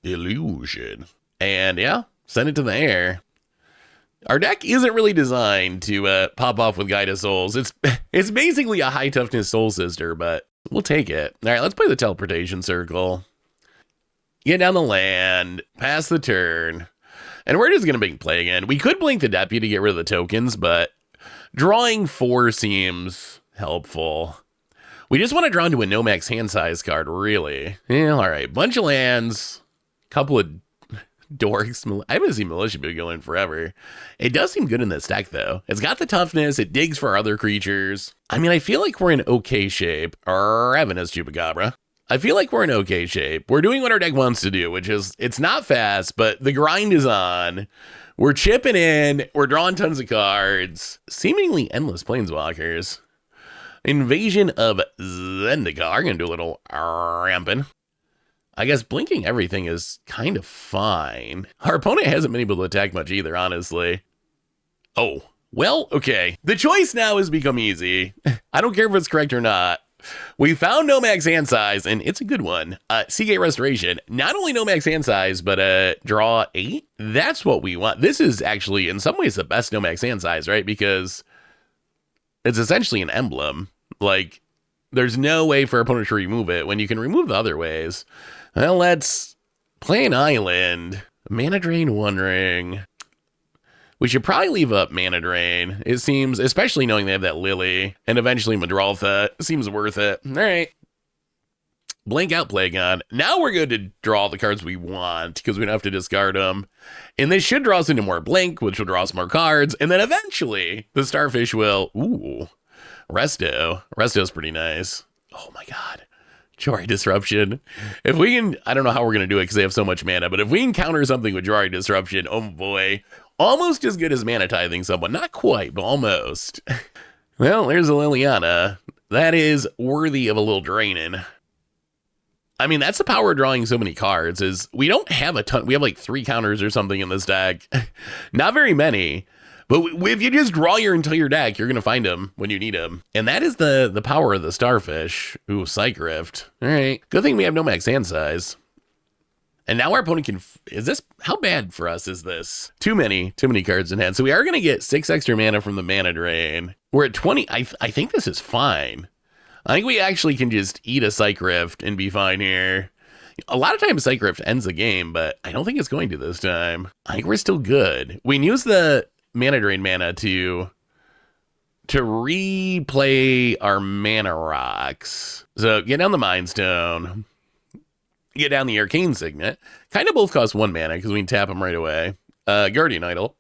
illusion. And yeah, send it to the air. Our deck isn't really designed to pop off with Guided Souls. It's basically a high toughness Soul Sister, but we'll take it. All right, let's play the Teleportation Circle. Get down the land, pass the turn. And we're just gonna play again. We could blink the Deputy to get rid of the tokens, but drawing 4 seems helpful. We just want to draw into a no max hand size card, really. Yeah, all right. Bunch of lands, couple of dorks. I haven't seen Militia Boo go in forever. It does seem good in this deck, though. It's got the toughness. It digs for other creatures. I mean, I feel like we're in okay shape. Ravenous Chupacabra. I feel like we're in okay shape. We're doing what our deck wants to do, which is, it's not fast, but the grind is on. We're chipping in. We're drawing tons of cards. Seemingly endless Planeswalkers. Invasion of Zendikar. Gonna do a little ramping. I guess blinking everything is kind of fine. Our opponent hasn't been able to attack much either, honestly. Oh, well, okay. The choice now has become easy. I don't care if it's correct or not. We found no max hand size, and it's a good one. Seagate Restoration. Not only no max hand size, but draw 8. That's what we want. This is actually, in some ways, the best no max hand size, right? Because it's essentially an emblem. Like, there's no way for opponent to remove it when you can remove the other ways. Well, let's play an island. Mana Drain, One Ring. We should probably leave up Mana Drain. It seems, especially knowing they have that Lily and eventually Madroltha, seems worth it. All right. Blank out Plagon. Now we're good to draw the cards we want because we don't have to discard them. And this should draw us into more Blink, which will draw us more cards. And then eventually the Starfish will, ooh, Resto. Resto's pretty nice. Oh my God. Jwari Disruption. If we can, I don't know how we're going to do it because they have so much mana, but if we can counter something with Jwari Disruption, oh boy. Almost as good as Mana Tithing someone. Not quite, but almost. Well, there's a Liliana. That is worthy of a little draining. I mean, that's the power of drawing so many cards, is we don't have a ton. We have like 3 counters or something in this deck. Not very many. But if you just draw your entire deck, you're going to find them when you need them. And that is the power of the Starfish. Ooh, Psych Rift. All right. Good thing we have no max hand size. And now our opponent can, how bad for us is this? Too many cards in hand. So we are going to get 6 extra mana from the mana drain. We're at 20. I think this is fine. I think we actually can just eat a Psych Rift and be fine here. A lot of times Psych Rift ends the game, but I don't think it's going to this time. I think we're still good. We can use the mana drain mana to replay our mana rocks. So get down the Mind Stone. Get down the Arcane Signet. Kind of both cost 1 mana because we can tap them right away. Guardian Idol.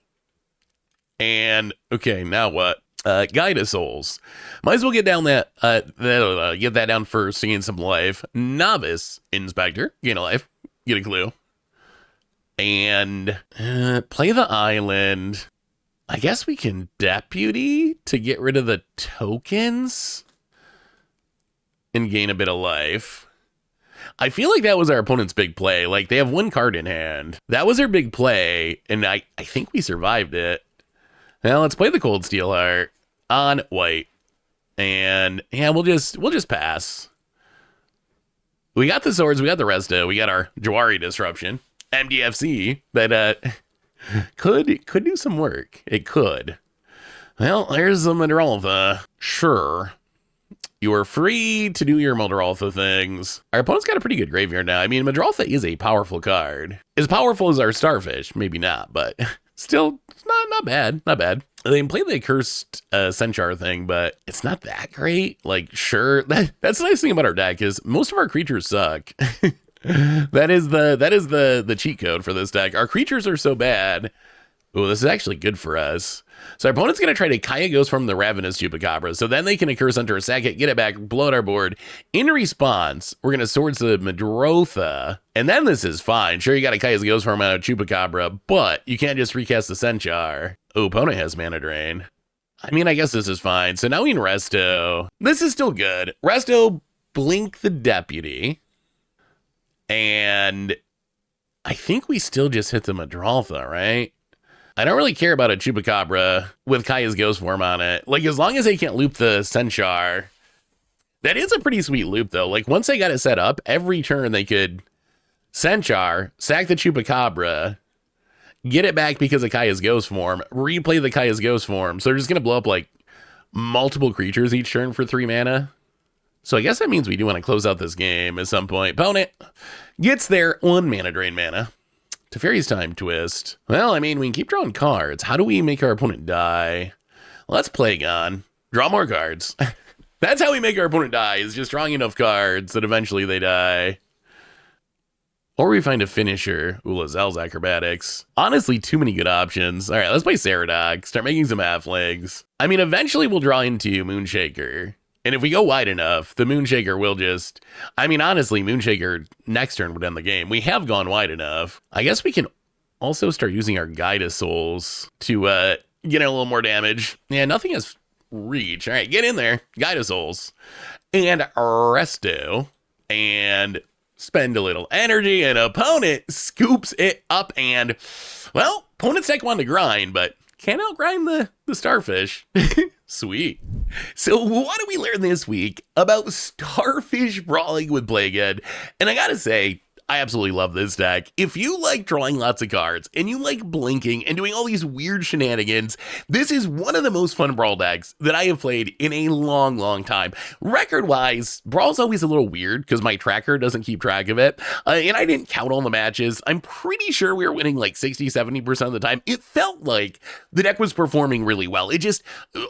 And, okay, now what? Guide of Souls. Might as well get down get that down first to gain some life. Novice Inspector. Gain a life. Get a clue. And play the island. I guess we can Deputy to get rid of the tokens and gain a bit of life. I feel like that was our opponent's big play. Like, they have 1 card in hand. That was their big play, and I think we survived it. Now, let's play the Cold Steel Heart on white. And, yeah, we'll just pass. We got the swords, we got the resto, we got our Jawari Disruption, MDFC, that could do some work. It could. Well, there's the Madraltha. Sure. You are free to do your Madraltha things. Our opponent's got a pretty good graveyard now. I mean, Madraltha is a powerful card. As powerful as our Starfish, maybe not, but still, it's not bad. Not bad. They can play the Cursed Centaur thing, but it's not that great. Like, sure, that's the nice thing about our deck is most of our creatures suck. That is the cheat code for this deck. Our creatures are so bad. Oh, this is actually good for us. So our opponent's going to try to Kaya Ghost from the Ravenous Chupacabra. So then they can Curse Hunter, sack it, get it back, blow out our board. In response, we're going to Swords the Madraltha. And then this is fine. Sure, you got to Kaya Ghost from out of Chupacabra, but you can't just recast the Centaur. Oh, opponent has mana drain. I mean, I guess this is fine. So now we can Resto. This is still good. Resto, Blink the Deputy. And I think we still just hit the Madraltha, right? I don't really care about a Chupacabra with Kaya's Ghost form on it. Like, as long as they can't loop the Centaur. That is a pretty sweet loop, though. Like, once they got it set up, every turn they could Centaur, sack the Chupacabra, get it back because of Kaya's Ghost form, replay the Kaya's Ghost form. So they're just going to blow up, like, multiple creatures each turn for 3 mana. So I guess that means we do want to close out this game at some point. Opponent gets their 1 mana drain mana. Teferi's Time Twist. Well, I mean, we can keep drawing cards. How do we make our opponent die? Let's Plagon. Draw more cards. That's how we make our opponent die, is just drawing enough cards that eventually they die. Or we find a finisher. Ooh, Lazelle's Acrobatics. Honestly, too many good options. All right, let's play Ceradoc. Start making some halflings. I mean, eventually we'll draw into Moonshaker. And if we go wide enough, the Moonshaker will just... I mean, honestly, Moonshaker next turn would end the game. We have gone wide enough. I guess we can also start using our Guide of Souls to get a little more damage. Yeah, nothing has reach. All right, get in there. Guide of Souls. And Resto. And spend a little energy. And opponent scoops it up and... Well, opponent's deck wanted to grind, but can't outgrind the Starfish. Sweet. So what did we learn this week about Starfish brawling with Plagon? And I gotta say, I absolutely love this deck. If you like drawing lots of cards and you like blinking and doing all these weird shenanigans, this is one of the most fun Brawl decks that I have played in a long, long time. Record-wise, Brawl's always a little weird because my tracker doesn't keep track of it. And I didn't count all the matches. I'm pretty sure we were winning like 60-70% of the time. It felt like the deck was performing really well. It just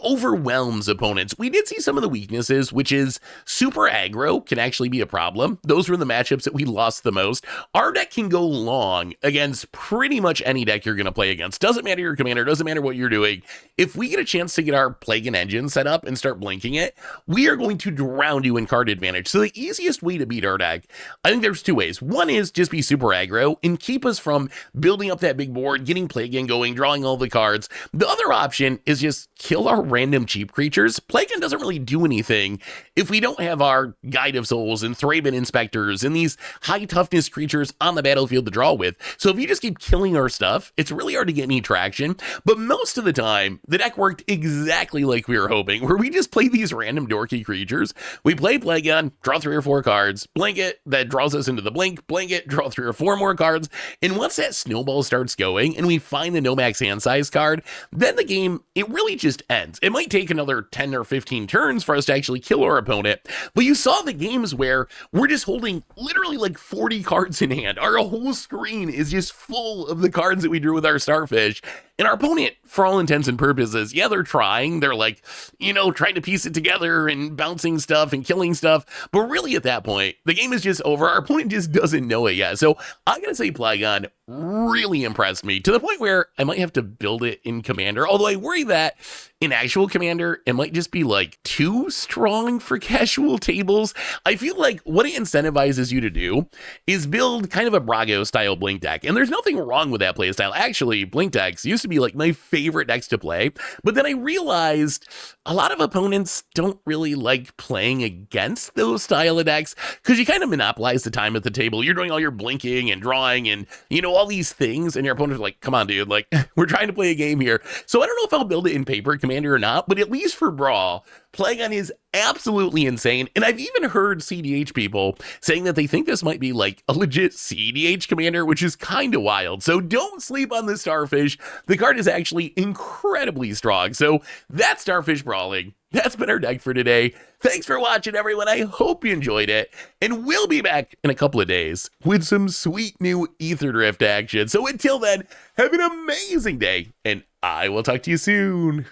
overwhelms opponents. We did see some of the weaknesses, which is super aggro can actually be a problem. Those were the matchups that we lost the most. Our deck can go long against pretty much any deck you're going to play against. Doesn't matter your commander, doesn't matter what you're doing. If we get a chance to get our Plagon engine set up and start blinking it, we are going to drown you in card advantage. So the easiest way to beat our deck, I think there's 2 ways. One is just be super aggro and keep us from building up that big board, getting Plagon going, drawing all the cards. The other option is just kill our random cheap creatures. Plagon doesn't really do anything if we don't have our Guide of Souls and Thraben Inspectors and these high toughness strongest creatures on the battlefield to draw with. So if you just keep killing our stuff, it's really hard to get any traction. But most of the time, the deck worked exactly like we were hoping, where we just play these random dorky creatures. We play Plagon, draw 3 or 4 cards, blink it, that draws us into the blink it, draw 3 or 4 more cards. And once that snowball starts going and we find the no max hand size card, then the game, it really just ends. It might take another 10 or 15 turns for us to actually kill our opponent, but you saw the games where we're just holding literally like 40 cards in hand. Our whole screen is just full of the cards that we drew with our Starfish. And our opponent, for all intents and purposes, yeah, they're trying. They're like, trying to piece it together and bouncing stuff and killing stuff. But really at that point, the game is just over. Our opponent just doesn't know it yet. So I'm going to say Plagon really impressed me to the point where I might have to build it in Commander. Although I worry that in actual Commander, it might just be like too strong for casual tables. I feel like what it incentivizes you to do is build kind of a Brago style Blink deck. And there's nothing wrong with that playstyle. Actually, Blink decks used to be like my favorite decks to play. But then I realized a lot of opponents don't really like playing against those style of decks because you kind of monopolize the time at the table. You're doing all your blinking and drawing and, all these things. And your opponent's like, come on, dude, like we're trying to play a game here. So I don't know if I'll build it in paper Commander or not, but at least for Brawl, Plagon is absolutely insane. And I've even heard CDH people saying that they think this might be like a legit CDH commander, which is kind of wild. So don't sleep on the Starfish. The card is actually incredibly strong. So that's Starfish Brawling. That's been our deck for today. Thanks for watching, everyone. I hope you enjoyed it. And we'll be back in a couple of days with some sweet new Ether Drift action. So until then, have an amazing day, and I will talk to you soon.